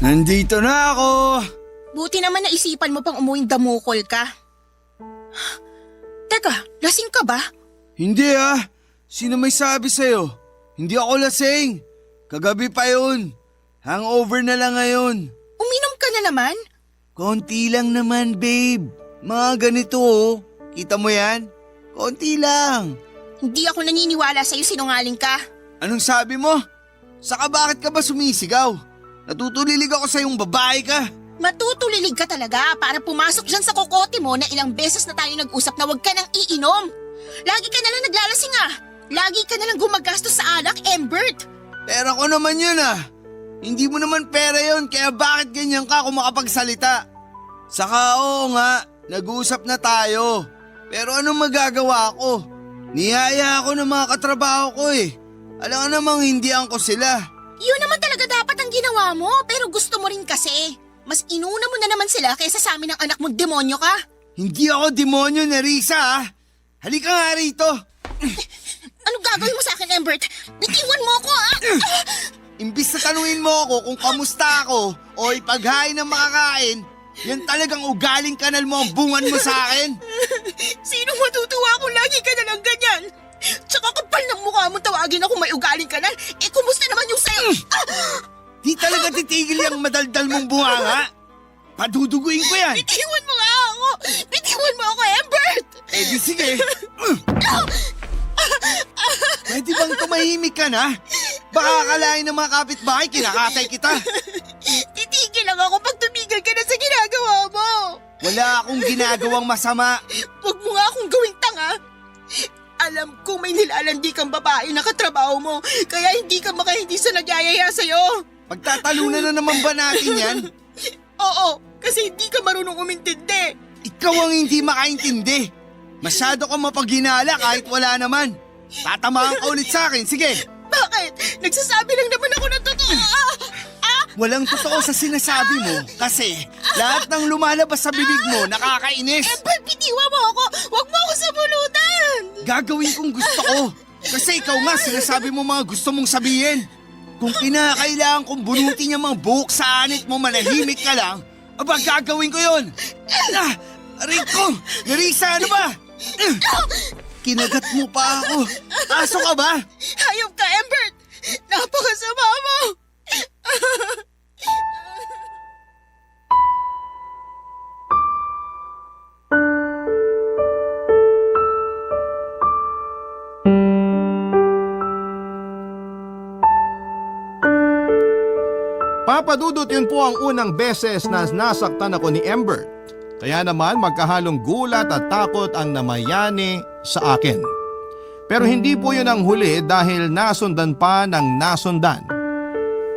Nandito na ako! Buti naman naisipan mo pang umuwing damukol ka. Teka, lasing ka ba? Hindi ah! Sino may sabi sa'yo? Hindi ako lasing! Kagabi pa yun! Hangover na lang ngayon! Uminom ka na naman? Konti lang naman, babe. Mga ganito oh. Kita mo yan? Konti lang. Hindi ako naniniwala sa'yo, sinungaling ka. Anong sabi mo? Saka bakit ka ba sumisigaw? Natutulilig ako sa yung babae ka. Matutulilig ka talaga para pumasok dyan sa kokote mo na ilang beses na tayo nag-usap na huwag ka nang iinom. Lagi ka na lang naglalasing ah. Lagi ka na lang gumagastos sa alak, Embert. Pera ko naman yun ah. Hindi mo naman pera yun, kaya bakit ganyan ka kung makapagsalita? Saka oo nga, nag-uusap na tayo. Pero anong magagawa ko? Niyaya ako ng mga katrabaho ko eh. Alam ka namang hindi ko sila. Yun naman talaga dapat ang ginawa mo, pero gusto mo rin kasi. Mas inuna mo na naman sila kaysa sa amin ng anak mo, demonyo ka. Hindi ako demonyo, Nerissa ah. Halika nga rito. Anong gagawin mo sa akin, Embert? Bitiwan mo ako ah! Imbis na tanungin mo ako kung kamusta ako o ipaghain ng makakain, yan talagang ugaling kanal mo ang bungan mo sa akin. Sino matutuwa kung lagi ka na lang ganyan? Tsaka kapal ng mukha mo tawagin ako may ugaling kanal. Eh kumusta naman yung sa'yo? Di talaga titigil yung madaldal mong bunganga. Paduduguin ko yan. Bitiwan mo nga ako! Bitiwan mo ako, Embert! Eh di sige. Pwede bang tumahimik ka na? Baka akalain ng mga kapitbahay kinakatay kita. Titigil lang ako pag tumigil ka na sa ginagawa mo. Wala akong ginagawang masama. Huwag mo nga akong gawing tanga. Alam ko may nilalandi kang babae na katrabaho mo, kaya hindi ka makahindi sa nagyayaya sa'yo. Pagtatalunan na naman ba natin yan? Oo, kasi hindi ka marunong umintindi. Ikaw ang hindi makaintindi. Masyado kang mapaghinala kahit wala naman. Tatamaan ka ulit sa akin, sige. Bakit? Nagsasabi lang naman ako ng totoo. Walang totoo sa sinasabi mo kasi lahat ng lumalabas sa bibig mo nakakainis. Embert, bitiwan mo ako. Huwag mo ako sabulutan. Gagawin kong gusto ko kasi ikaw nga sinasabi mo mga gusto mong sabihin. Kung kinakailangan kong bunutin yung mga buhok sa anit mo, manahimik ka lang, aba gagawin ko yun. Rico, Nerissa, ano ba? Kinagat mo pa ako. Aso ka ba? Hayop ka, Embert. Napakasama mo. Papa Dudut, yun po ang unang beses na nasaktan ako ni Embert. Kaya naman magkahalong gulat at takot ang namayani sa akin. Pero hindi po yun ang huli dahil nasundan pa ng nasundan.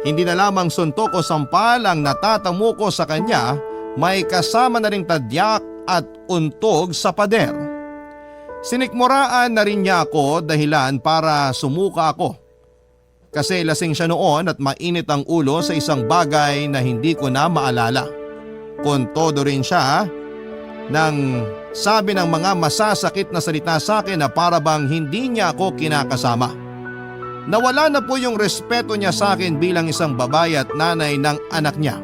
Hindi na lamang suntok o sampal ang natatamo ko sa kanya, may kasama na ring tadyak at untog sa pader. Sinikmuraan na rin niya ako dahilan para sumuka ako. Kasi lasing siya noon at mainit ang ulo sa isang bagay na hindi ko na maalala. Kontodo rin siya nang sabi ng mga masasakit na salita sa akin na para bang hindi niya ako kinakasama. Nawala na po yung respeto niya sa akin bilang isang babae at nanay ng anak niya.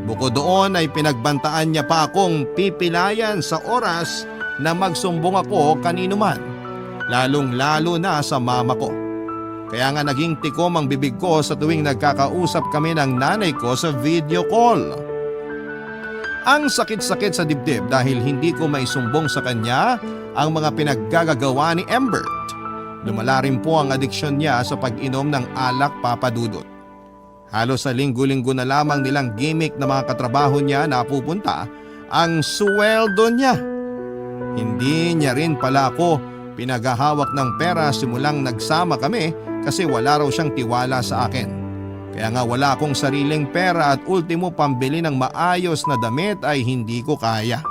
Bukod doon ay pinagbantaan niya pa akong pipilayan sa oras na magsumbong ako kanino man, lalong-lalo na sa mama ko. Kaya nga naging tikom ang bibig ko sa tuwing nagkakausap kami ng nanay ko sa video call. Ang sakit-sakit sa dibdib dahil hindi ko maisumbong sa kanya ang mga pinaggagawa ni Embert. Lumala rin po ang adiksyon niya sa pag-inom ng alak, Papa Dudut. Halos sa linggo-linggo na lamang nilang gimmick na mga katrabaho niya na pupunta ang sweldo niya Hindi niya rin pala ako pinaghahawak ng pera simulang nagsama kami kasi wala raw siyang tiwala sa akin. Kaya nga wala akong sariling pera at ultimo pambili ng maayos na damit ay hindi ko kaya.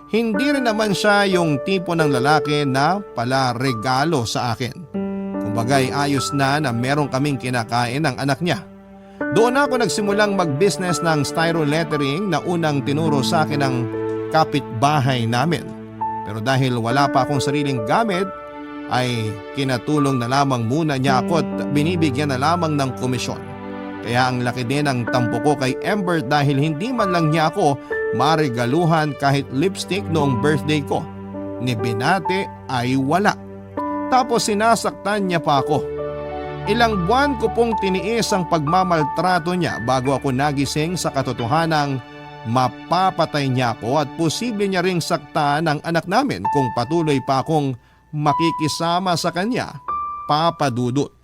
Hindi rin naman siya yung tipo ng lalaki na pala regalo sa akin. Kumbagay ayos na meron kaming kinakain ng anak niya. Doon ako nagsimulang mag-business ng styro lettering na unang tinuro sa akin ng kapitbahay namin. Pero dahil wala pa akong sariling gamit, ay kinatulong na lamang muna niya ako at binibigyan na lamang ng komisyon. Kaya ang laki din ang tampo ko kay Ember dahil hindi man lang niya ako maregaluhan kahit lipstick noong birthday ko. Ni binate ay wala. Tapos sinasaktan niya pa ako. Ilang buwan ko pong tiniis ang pagmamaltrato niya bago ako nagising sa katotohanang mapapatay niya ako at posible niya ring saktan ang anak namin kung patuloy pa akong makikisama sa kanya, Papa Dudut.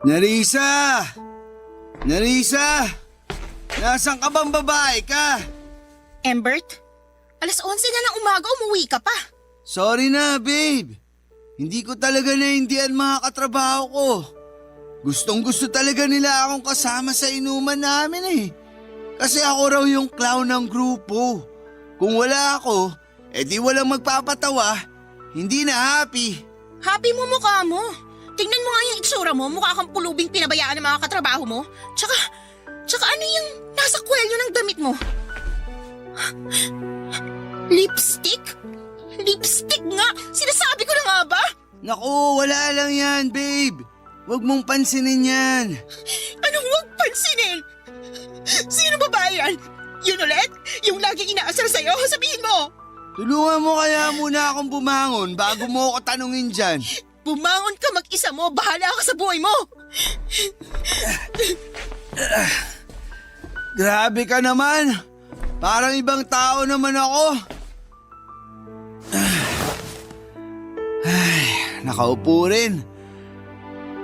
Nerissa! Nerissa! Nasaan ka bang babae ka? Embert, alas 11 na ng umaga, umuwi ka pa. Sorry na, babe. Hindi ko talaga naindihan mga katrabaho ko. Gustong gusto talaga nila akong kasama sa inuman namin eh. Kasi ako raw yung clown ng grupo. Kung wala ako, edi walang magpapatawa. Hindi na happy. Happy mo mukha mo. Tingnan mo nga yung itsura mo, mukha kang pulubing pinabayaan ng mga katrabaho mo. Tsaka ano yung nasa kwelyo ng damit mo? Lipstick? Lipstick nga! Sinasabi ko na nga ba? Naku, wala lang yan, babe. Huwag mong pansinin yan. Anong huwag pansinin? Sino ba ba yan? Yun ulit? Yung laging inaasar sa'yo? Sabihin mo! Tulungan mo kaya muna akong bumangon bago mo ako tanungin dyan. Bumangon ka mag-isa mo, bahala ka sa buhay mo! Grabe ka naman. Parang ibang tao naman ako. Ay, nakaupo rin.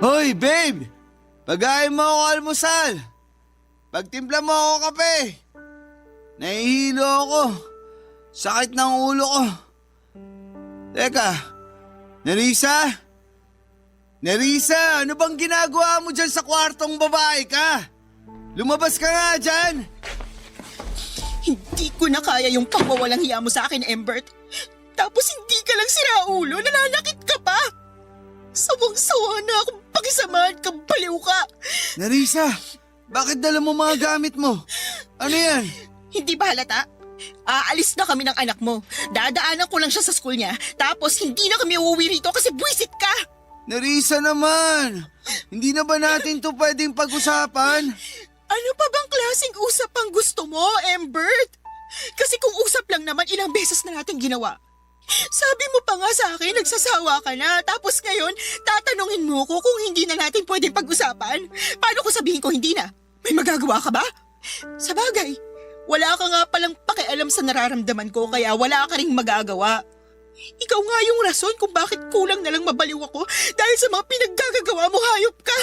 Hoy, babe! Pagayin mo ako almusal. Pagtimpla mo ako kape. Nahihilo ako. Sakit ng ulo ko. Teka, Nerissa? Nerissa, ano bang ginagawa mo dyan sa kwartong babae ka? Lumabas ka nga dyan! Hindi ko na kaya yung pagwawalang hiya mo sa akin, Embert. Tapos hindi ka lang siraulo, nananakit ka pa. Sawang-sawa na akong pakisamahan kang baliw ka. Nerissa, bakit dala mo mga gamit mo? Ano yan? Hindi ba halata? Aalis na kami ng anak mo. Dadaanan ko lang siya sa school niya. Tapos hindi na kami uuwi rito kasi buwisit ka. Nerissa naman! Hindi na ba natin to pwedeng pag-usapan? Ano pa bang klaseng usap ang gusto mo, Embert? Kasi kung usap lang naman, ilang beses na natin ginawa. Sabi mo pa nga sa akin, nagsasawa ka na. Tapos ngayon, tatanungin mo ko kung hindi na natin pwedeng pag-usapan. Paano ko sabihin ko hindi na? May magagawa ka ba? Sa bagay, wala ka nga palang pakialam sa nararamdaman ko kaya wala ka ring magagawa. Ikaw nga yung rason kung bakit kulang na lang mabaliw ako dahil sa mga pinaggagawa mo, hayop ka.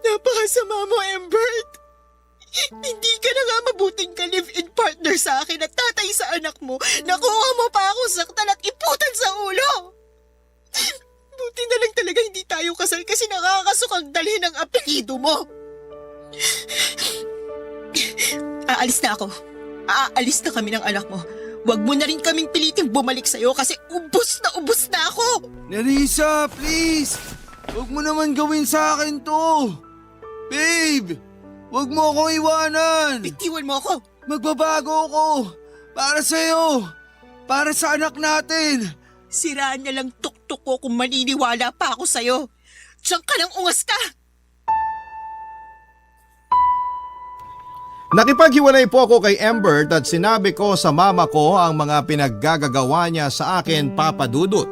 Napakasama mo, Embert. Hindi ka na nga mabuting ka-live-in partner sa akin at tatay sa anak mo. Nakuha mo pa ako saktan at iputan sa ulo. Buti na lang talaga hindi tayo kasal kasi nakakasukang dalhin ang apelyido mo. Aalis na ako. Aalis na kami ng anak mo. Huwag mo na rin kaming piliting bumalik sa'yo kasi ubos na ako. Nerissa, please! Huwag mo naman gawin sa akin to! Babe! Huwag mo akong iwanan! Bitiwan mo ako. Magbabago ako! Para sa'yo! Para sa anak natin! Siraan niya lang tuktok ko kung maniniwala pa ako sa'yo. Diyan ka nang ungas ka! Nakipaghiwalay po ako kay Embert at sinabi ko sa mama ko ang mga pinaggagawa niya sa akin, Papa Dudut.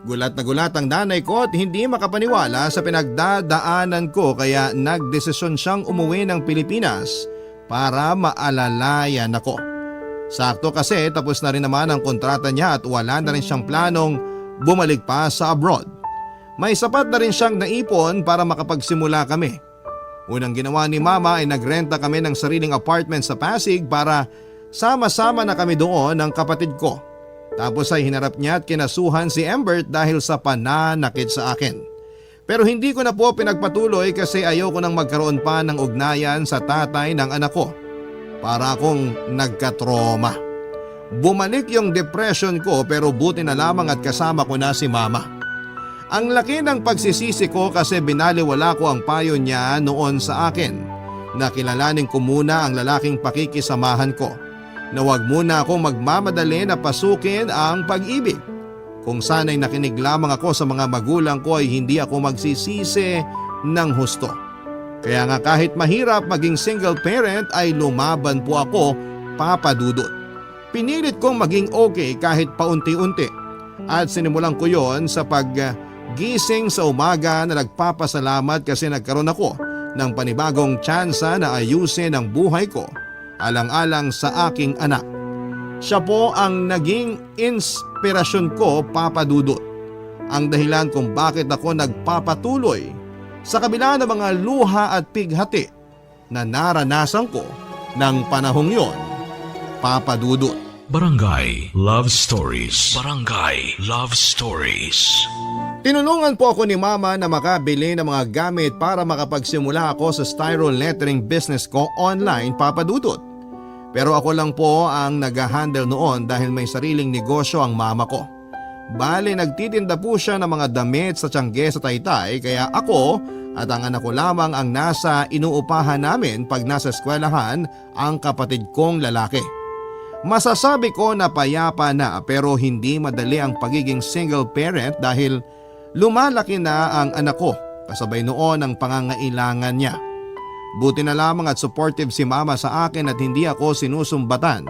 Gulat na gulat ang nanay ko at hindi makapaniwala sa pinagdadaanan ko kaya nagdesisyon siyang umuwi ng Pilipinas para maalalayan ako. Sakto kasi tapos na rin naman ang kontrata niya at wala na rin siyang planong bumalik pa sa abroad. May sapat na rin siyang naipon para makapagsimula kami. Unang ginawa ni mama ay nagrenta kami ng sariling apartment sa Pasig para sama-sama na kami doon ng kapatid ko. Tapos ay hinarap niya at kinasuhan si Embert dahil sa pananakit sa akin. Pero hindi ko na po pinagpatuloy kasi ayoko nang magkaroon pa ng ugnayan sa tatay ng anak ko. Para akong nagkatroma. Bumalik yung depression ko pero buti na lamang at kasama ko na si mama. Ang laki ng pagsisisi ko kasi binaliwala ko ang payo niya noon sa akin. Nakilalanin ko muna ang lalaking pakikisamahan ko. Na huwag muna akong magmamadali na pasukin ang pag-ibig. Kung sana'y nakinig lamang ako sa mga magulang ko ay hindi ako magsisisi ng husto. Kaya nga kahit mahirap maging single parent ay lumaban po ako, Papa Dudut. Pinilit kong maging okay kahit paunti-unti. At sinimulan ko yon sa paggising sa umaga na nagpapasalamat kasi nagkaroon ako ng panibagong tsansa na ayusin ang buhay ko alang-alang sa aking anak. Siya po ang naging inspirasyon ko, Papa Dudut. Ang dahilan kung bakit ako nagpapatuloy sa kabila ng mga luha at pighati na naranasan ko ng panahong yon, Papa Dudut. Barangay Love Stories. Barangay Love Stories. Tinulungan po ako ni Mama na makabili ng mga gamit para makapagsimula ako sa styro lettering business ko online, Papa Dudut. Pero ako lang po ang nag-handle noon dahil may sariling negosyo ang mama ko. Bale nagtitinda po siya ng mga damit sa Tiangge sa Taytay kaya ako at ang anak ko lamang ang nasa inuupahan namin pag nasa eskwelahan ang kapatid kong lalaki. Masasabi ko na payapa na pero hindi madali ang pagiging single parent dahil lumalaki na ang anak ko kasabay noon ang pangangailangan niya. Buti na lamang at supportive si mama sa akin at hindi ako sinusumbatan.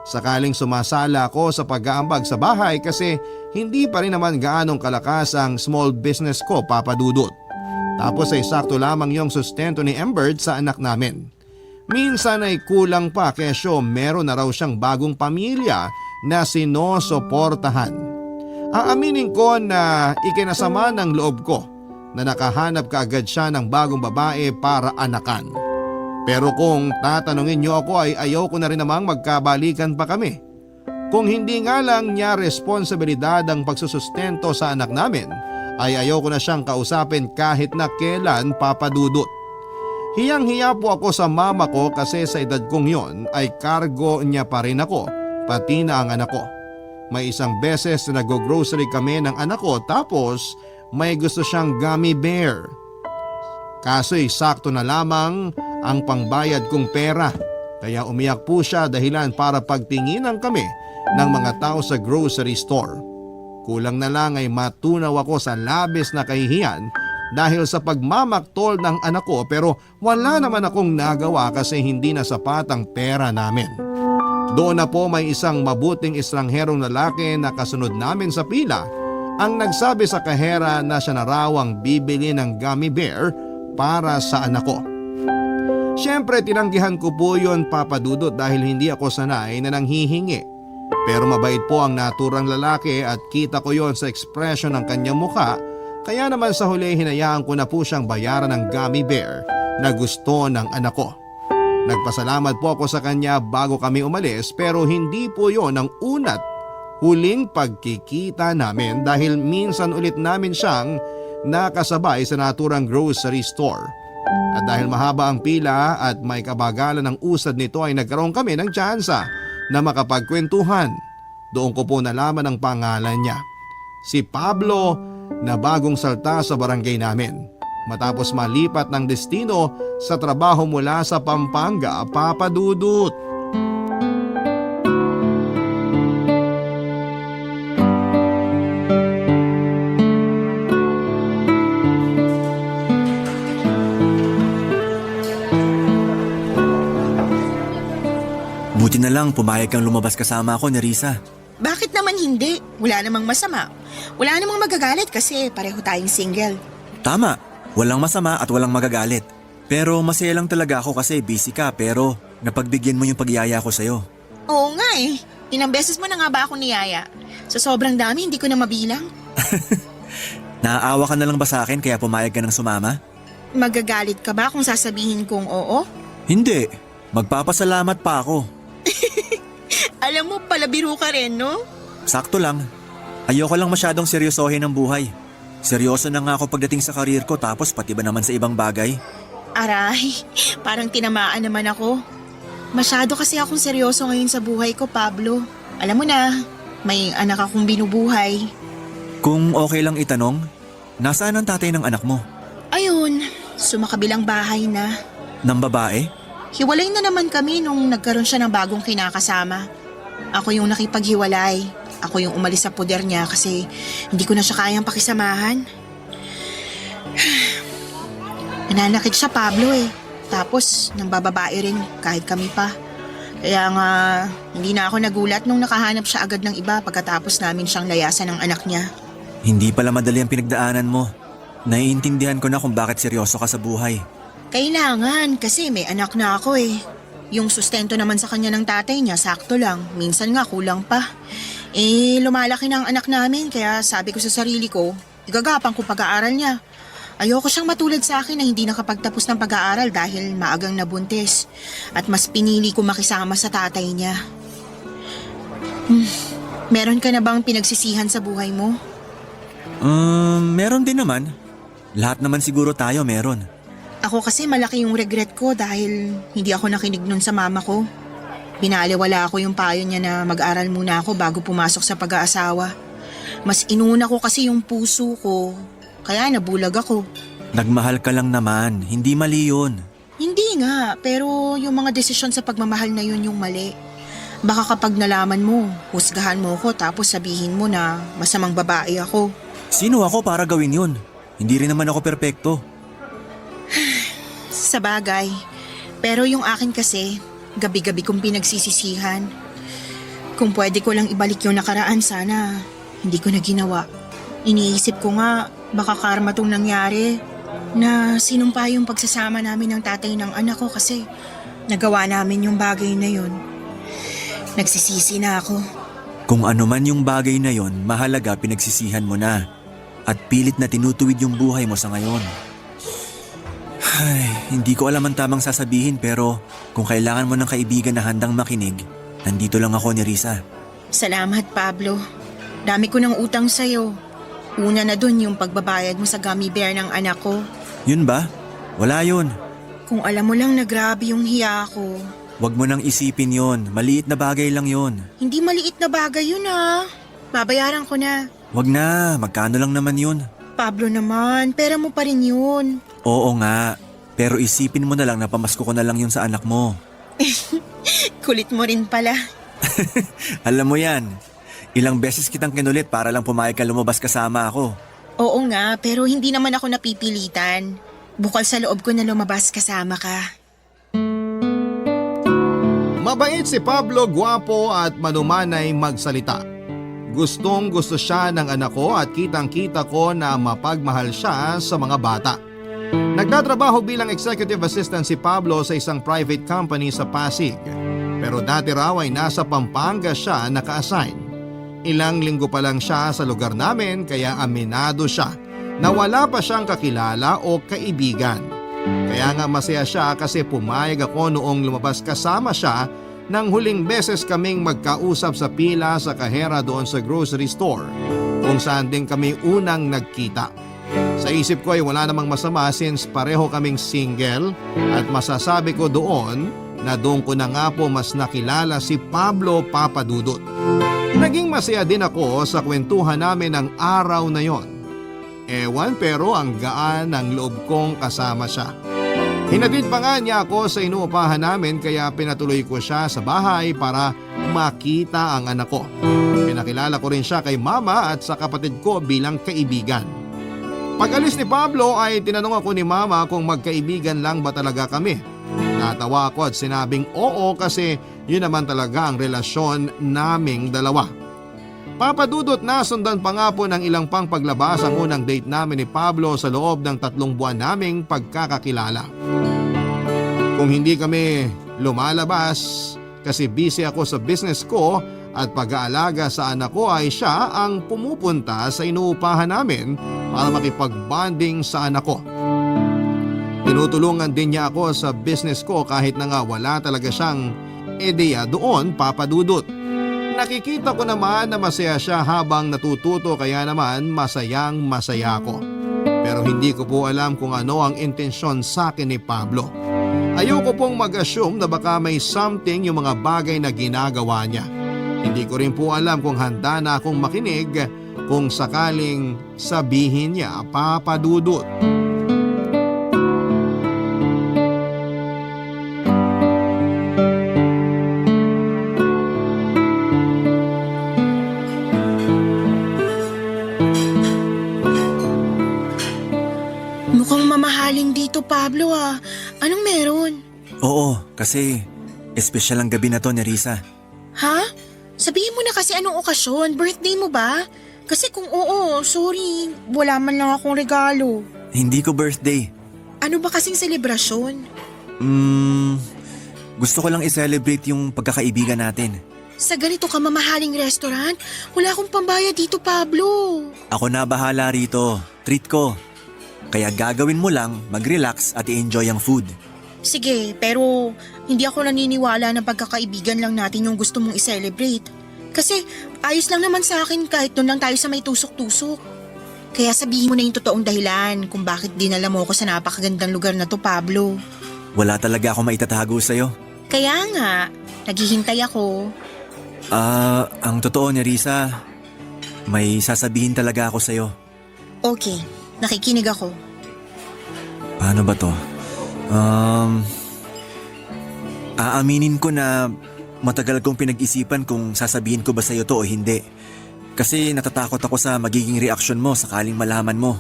Sakaling sumasala ako sa pag-aambag sa bahay kasi hindi pa rin naman gaanong kalakas ang small business ko, Papa Dudut. Tapos ay sakto lamang yung sustento ni Embert sa anak namin. Minsan ay kulang pa kesyo meron na raw siyang bagong pamilya na sinusuportahan. Aaminin ko na ikinasama ng loob ko na nakahanap kaagad siya ng bagong babae para anakan. Pero kung tatanungin niyo ako ay ayaw ko na rin namang magkabalikan pa kami. Kung hindi nga lang niya responsibilidad ang pagsusustento sa anak namin, ay ayaw ko na siyang kausapin kahit na kailan, Papa Dudut. Hiyang-hiya po ako sa mama ko kasi sa edad kong yon ay kargo niya pa rin ako, pati na ang anak ko. May isang beses na nag-grocery kami ng anak ko tapos may gusto siyang gummy bear. Kaso'y sakto na lamang ang pangbayad kong pera. Kaya umiyak po siya dahilan para pagtinginan kami ng mga tao sa grocery store. Kulang na lang ay matunaw ako sa labis na kahihiyan dahil sa pagmamaktol ng anak ko pero wala naman akong nagawa kasi hindi na sapat ang pera namin. Doon na po may isang mabuting estrangherong lalaki na kasunod namin sa pila ang nagsabi sa kahera na siya na raw ang bibili ng gummy bear para sa anak ko. Siyempre tinanggihan ko po yon, Papa Dudut, dahil hindi ako sanay na nanghihingi. Pero mabait po ang naturang lalaki at kita ko yon sa ekspresyon ng kanyang mukha, kaya naman sa huli hinayaan ko na po siyang bayaran ng gummy bear na gusto ng anak ko. Nagpasalamat po ako sa kanya bago kami umalis pero hindi po yon ang una't huling pagkikita namin dahil minsan ulit namin siyang nakasabay sa naturang grocery store. At dahil mahaba ang pila at may kabagalan ng usad nito ay nagkaroon kami ng tsansa na makapagkwentuhan. Doon ko po nalaman ang pangalan niya. Si Pablo na bagong salta sa barangay namin. Matapos malipat ng destino sa trabaho mula sa Pampanga, Papa Dudut. Buti na lang pumayag kang lumabas kasama ako ni Risa. Bakit naman hindi? Wala namang masama. Wala namang magagalit kasi pareho tayong single. Tama, walang masama at walang magagalit. Pero masaya lang talaga ako kasi busy ka pero napagbigyan mo yung pagyaya ko sa'yo. Oo nga eh. Ilang beses mo na nga ba ako niyaya? Sa sobrang dami, hindi ko na mabilang. Naaawa ka na lang ba sa akin kaya pumayag ka ng sumama? Magagalit ka ba kung sasabihin kong oo? Hindi, magpapasalamat pa ako. Alam mo, palabiro ka rin, no? Sakto lang. Ayoko lang masyadong seryosohin ang buhay. Seryoso na nga ako pagdating sa karir ko tapos pati ba naman sa ibang bagay? Aray, parang tinamaan naman ako. Masyado kasi akong seryoso ngayon sa buhay ko, Pablo. Alam mo na, may anak akong binubuhay. Kung okay lang itanong, nasaan ang tatay ng anak mo? Ayun, sumakabilang bahay na. Ng babae? Hiwalay na naman kami nung nagkaroon siya ng bagong kinakasama. Ako yung nakipaghiwalay. Ako yung umalis sa poder niya kasi hindi ko na siya kayang pakisamahan. Nananakit siya, Pablo eh. Tapos, nang bababae rin kahit kami pa. Kaya nga, hindi na ako nagulat nung nakahanap siya agad ng iba pagkatapos namin siyang layasan ng anak niya. Hindi pala madali ang pinagdaanan mo. Naiintindihan ko na kung bakit seryoso ka sa buhay. Kailangan kasi may anak na ako eh. Yung sustento naman sa kanya ng tatay niya, sakto lang. Minsan nga kulang pa. Eh, lumalaki na ang anak namin kaya sabi ko sa sarili ko, igagapang ko pag-aaral niya. Ayoko siyang matulad sa akin na hindi nakapagtapos ng pag-aaral dahil maagang nabuntis. At mas pinili ko makisama sa tatay niya. Meron ka na bang pinagsisihan sa buhay mo? Meron din naman. Lahat naman siguro tayo meron. Ako kasi malaki yung regret ko dahil hindi ako nakinig nun sa mama ko. Binaliwala ko yung payo niya na mag-aral muna ako bago pumasok sa pag-aasawa. Mas inuna ko kasi yung puso ko, kaya nabulag ako. Nagmahal ka lang naman, hindi mali yun. Hindi nga, pero yung mga desisyon sa pagmamahal na yun yung mali. Baka kapag nalaman mo, husgahan mo ko tapos sabihin mo na masamang babae ako. Sino ako para gawin yun? Hindi rin naman ako perpekto. Sa bagay, pero yung akin kasi, gabi-gabi kong pinagsisisihan. Kung pwede ko lang ibalik yung nakaraan, sana hindi ko na ginawa. Iniisip ko nga, baka karma tong nangyari na sinumpa yung pagsasama namin ng tatay ng anak ko kasi nagawa namin yung bagay na yun. Nagsisisi na ako. Kung ano man yung bagay na yon, mahalaga pinagsisihan mo na. At pilit na tinutuwid yung buhay mo sa ngayon. Ay, hindi ko alam ang tamang sasabihin pero kung kailangan mo ng kaibigan na handang makinig, nandito lang ako ni Risa. Salamat, Pablo. Dami ko ng utang sa'yo. Una na dun yung pagbabayad mo sa gummy bear ng anak ko. Yun ba? Wala yun. Kung alam mo lang na grabe yung hiya ko. Huwag mo nang isipin yon. Maliit na bagay lang yon. Hindi maliit na bagay yun ah. Babayaran ko na. Huwag na, magkano lang naman yun. Pablo naman, pera mo pa rin yun. Oo nga, pero isipin mo na lang na pamasko ko na lang yun sa anak mo. Kulit mo rin pala. Alam mo yan, ilang beses kitang kinulit para lang pumayag ka lumabas kasama ako. Oo nga, pero hindi naman ako napipilitan. Bukal sa loob ko na lumabas kasama ka. Mabait si Pablo, gwapo at manumanay magsalita. Gustong gusto siya ng anak ko at kitang-kita ko na mapagmahal siya sa mga bata. Nagtatrabaho bilang executive assistant si Pablo sa isang private company sa Pasig. Pero dati raw ay nasa Pampanga siya naka-assign. Ilang linggo pa lang siya sa lugar namin kaya aminado siya na wala pa siyang kakilala o kaibigan. Kaya nga masaya siya kasi pumayag ako noong lumabas kasama siya nang huling beses kaming magkausap sa pila sa kahera doon sa grocery store kung saan din kami unang nagkita. Sa isip ko ay wala namang masama since pareho kaming single at masasabi ko doon na doon ko na nga po mas nakilala si Pablo Papadudut. Naging masaya din ako sa kwentuhan namin ng araw na yon. Ewan pero ang gaan ng loob kong kasama siya. Hinatid pa nga niya ako sa inuupahan namin kaya pinatuloy ko siya sa bahay para makita ang anak ko. Pinakilala ko rin siya kay mama at sa kapatid ko bilang kaibigan. Pag-alis ni Pablo ay tinanong ako ni mama kung magkaibigan lang ba talaga kami. Natawa ako at sinabing oo kasi Yun naman talaga ang relasyon naming dalawa. Papa Dudut, nasundan pa nga po ng ilang pang paglabas ang unang date namin ni Pablo sa loob ng 3 buwan naming pagkakakilala. Kung hindi kami lumalabas kasi busy ako sa business ko at pag-aalaga sa anak ko, ay siya ang pumupunta sa inuupahan namin para makipag-bonding sa anak ko. Tinutulungan din niya ako sa business ko kahit na nga wala talaga siyang ideya doon, Papa Dudut. Nakikita ko naman na masaya siya habang natututo, kaya naman masayang masaya ako. Pero hindi ko po alam kung ano ang intensyon sa akin ni Pablo. Ayoko pong mag-assume na baka may something yung mga bagay na ginagawa niya. Hindi ko rin po alam kung handa na akong makinig kung sakaling sabihin niya, Papa Dudut. Mukhang mamahaling dito, Pablo ah. Anong meron? Oo, kasi espesyal ang gabi na to, Nerissa. Ha? Sabihin mo na kasi anong okasyon. Birthday mo ba? Kasi kung oo, sorry. Wala man lang akong regalo. Hindi ko birthday. Ano ba kasing selebrasyon? Gusto ko lang i-celebrate yung pagkakaibigan natin. Sa ganito ka mamahaling restaurant, wala akong pambayad dito, Pablo. Ako na bahala rito. Treat ko. Kaya gagawin mo lang, mag-relax at i-enjoy ang food. Sige, pero hindi ako naniniwala na pagkakaibigan lang natin yung gusto mong i-celebrate. Kasi ayos lang naman sa akin kahit doon lang tayo sa may tusok-tusok. Kaya sabihin mo na yung totoong dahilan kung bakit dinala mo ako sa napakagandang lugar na to, Pablo. Wala talaga ako maitatago sa'yo. Kaya nga, naghihintay ako. Ang totoo, Nerissa, may sasabihin talaga ako sa'yo. Okay, nakikinig ako. Paano ba to? Aaminin ko na matagal kong pinag-isipan kung sasabihin ko ba sa'yo to o hindi. Kasi natatakot ako sa magiging reaksyon mo sakaling malaman mo.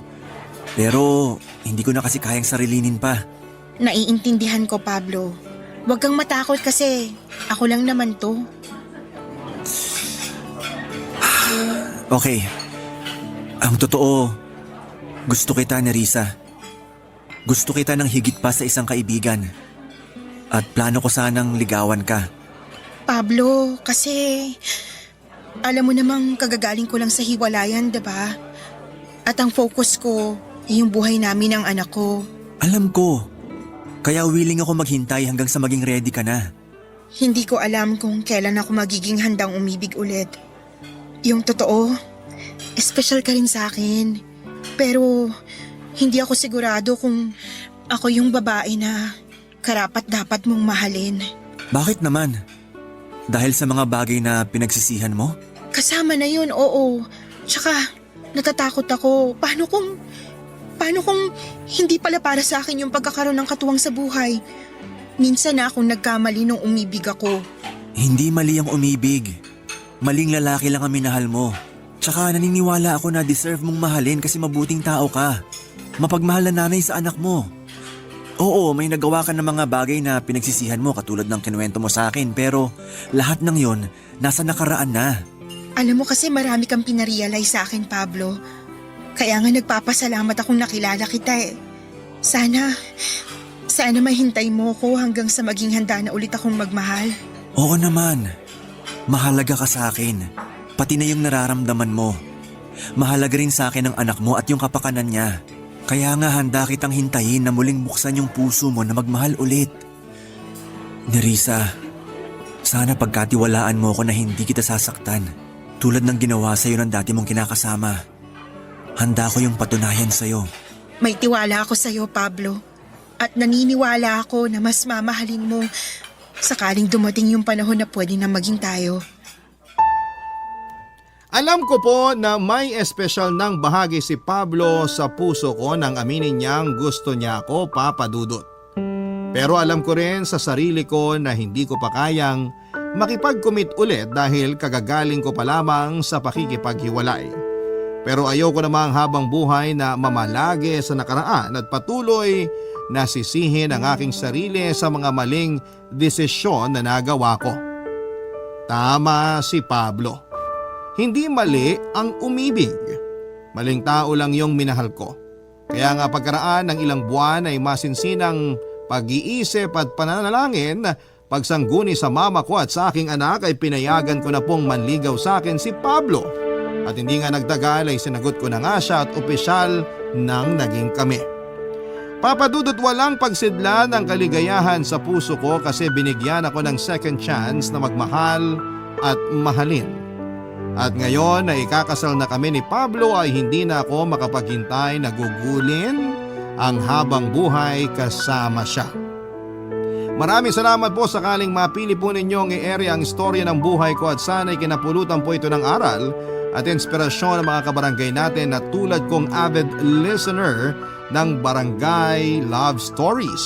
Pero hindi ko na kasi kayang sarilinin pa. Naiintindihan ko, Pablo. Huwag kang matakot kasi ako lang naman to. Okay. Ang totoo, gusto kita, Nerissa. Gusto kita ng higit pa sa isang kaibigan. At plano ko sanang ligawan ka. Pablo, kasi alam mo namang kagagaling ko lang sa hiwalayan, diba? At ang focus ko ay yung buhay namin ng anak ko. Alam ko. Kaya willing ako maghintay hanggang sa maging ready ka na. Hindi ko alam kung kailan ako magiging handang umibig ulit. Yung totoo, espesyal ka rin sa akin. Pero hindi ako sigurado kung ako yung babae na karapat-dapat mong mahalin. Bakit naman? Dahil sa mga bagay na pinagsisihan mo? Kasama na yun, oo. Tsaka natatakot ako. Paano kung hindi pala para sa akin yung pagkakaroon ng katuwang sa buhay? Minsan na akong nagkamali nung umibig ako. Hindi mali ang umibig. Maling lalaki lang ang minahal mo. Tsaka naniniwala ako na deserve mong mahalin kasi mabuting tao ka. Mapagmahal na nanay sa anak mo. Oo, may nagawa ka ng mga bagay na pinagsisihan mo katulad ng kinuwento mo sa akin, pero lahat ng yon nasa nakaraan na. Alam mo kasi marami kang pinarealize sa akin, Pablo. Kaya nga nagpapasalamat akong nakilala kita eh. Sana mahintay mo ko hanggang sa maging handa na ulit akong magmahal. Oo naman. Mahalaga ka sa akin. Pati na yung nararamdaman mo. Mahalaga rin sa akin ang anak mo at yung kapakanan niya. Kaya nga handa kitang hintayin na muling buksan yung puso mo na magmahal ulit. Nerissa, sana pagkatiwalaan mo ko na hindi kita sasaktan. Tulad ng ginawa sa'yo ng dati mong kinakasama. Handa ko yung patunayan sa'yo. May tiwala ako sa'yo, Pablo. At naniniwala ako na mas mamahalin mo sakaling dumating yung panahon na pwede na maging tayo. Alam ko po na may espesyal ng bahagi si Pablo sa puso ko nang aminin niyang gusto niya ako, Papa Dudut. Pero alam ko rin sa sarili ko na hindi ko pa kayang makipag-commit ulit dahil kagagaling ko pa lamang sa pakikipaghiwalay. Pero ayoko namang habang buhay na mamalagi sa nakaraan at patuloy na sisihin ang aking sarili sa mga maling desisyon na nagawa ko. Tama si Pablo. Hindi mali ang umibig. Maling tao lang yung minahal ko. Kaya nga pagkaraan ng ilang buwan ay masinsinang pag-iisip at pananalangin, pagsangguni sa mama ko at sa aking anak ay pinayagan ko na pong manligaw sa akin si Pablo. At hindi nga nagtagal ay sinagot ko na nga siya at opisyal nang naging kami. Papadudot walang pagsidla ng kaligayahan sa puso ko kasi binigyan ako ng second chance na magmahal at mahalin. At ngayon na ikakasal na kami ni Pablo ay hindi na ako makapaghintay na gugulin ang habang buhay kasama siya. Maraming salamat po sakaling mapili po ninyong i-area ang istorya ng buhay ko at sana'y kinapulutan po ito ng aral at inspirasyon ng mga kabarangay natin na tulad kong avid listener ng Barangay Love Stories.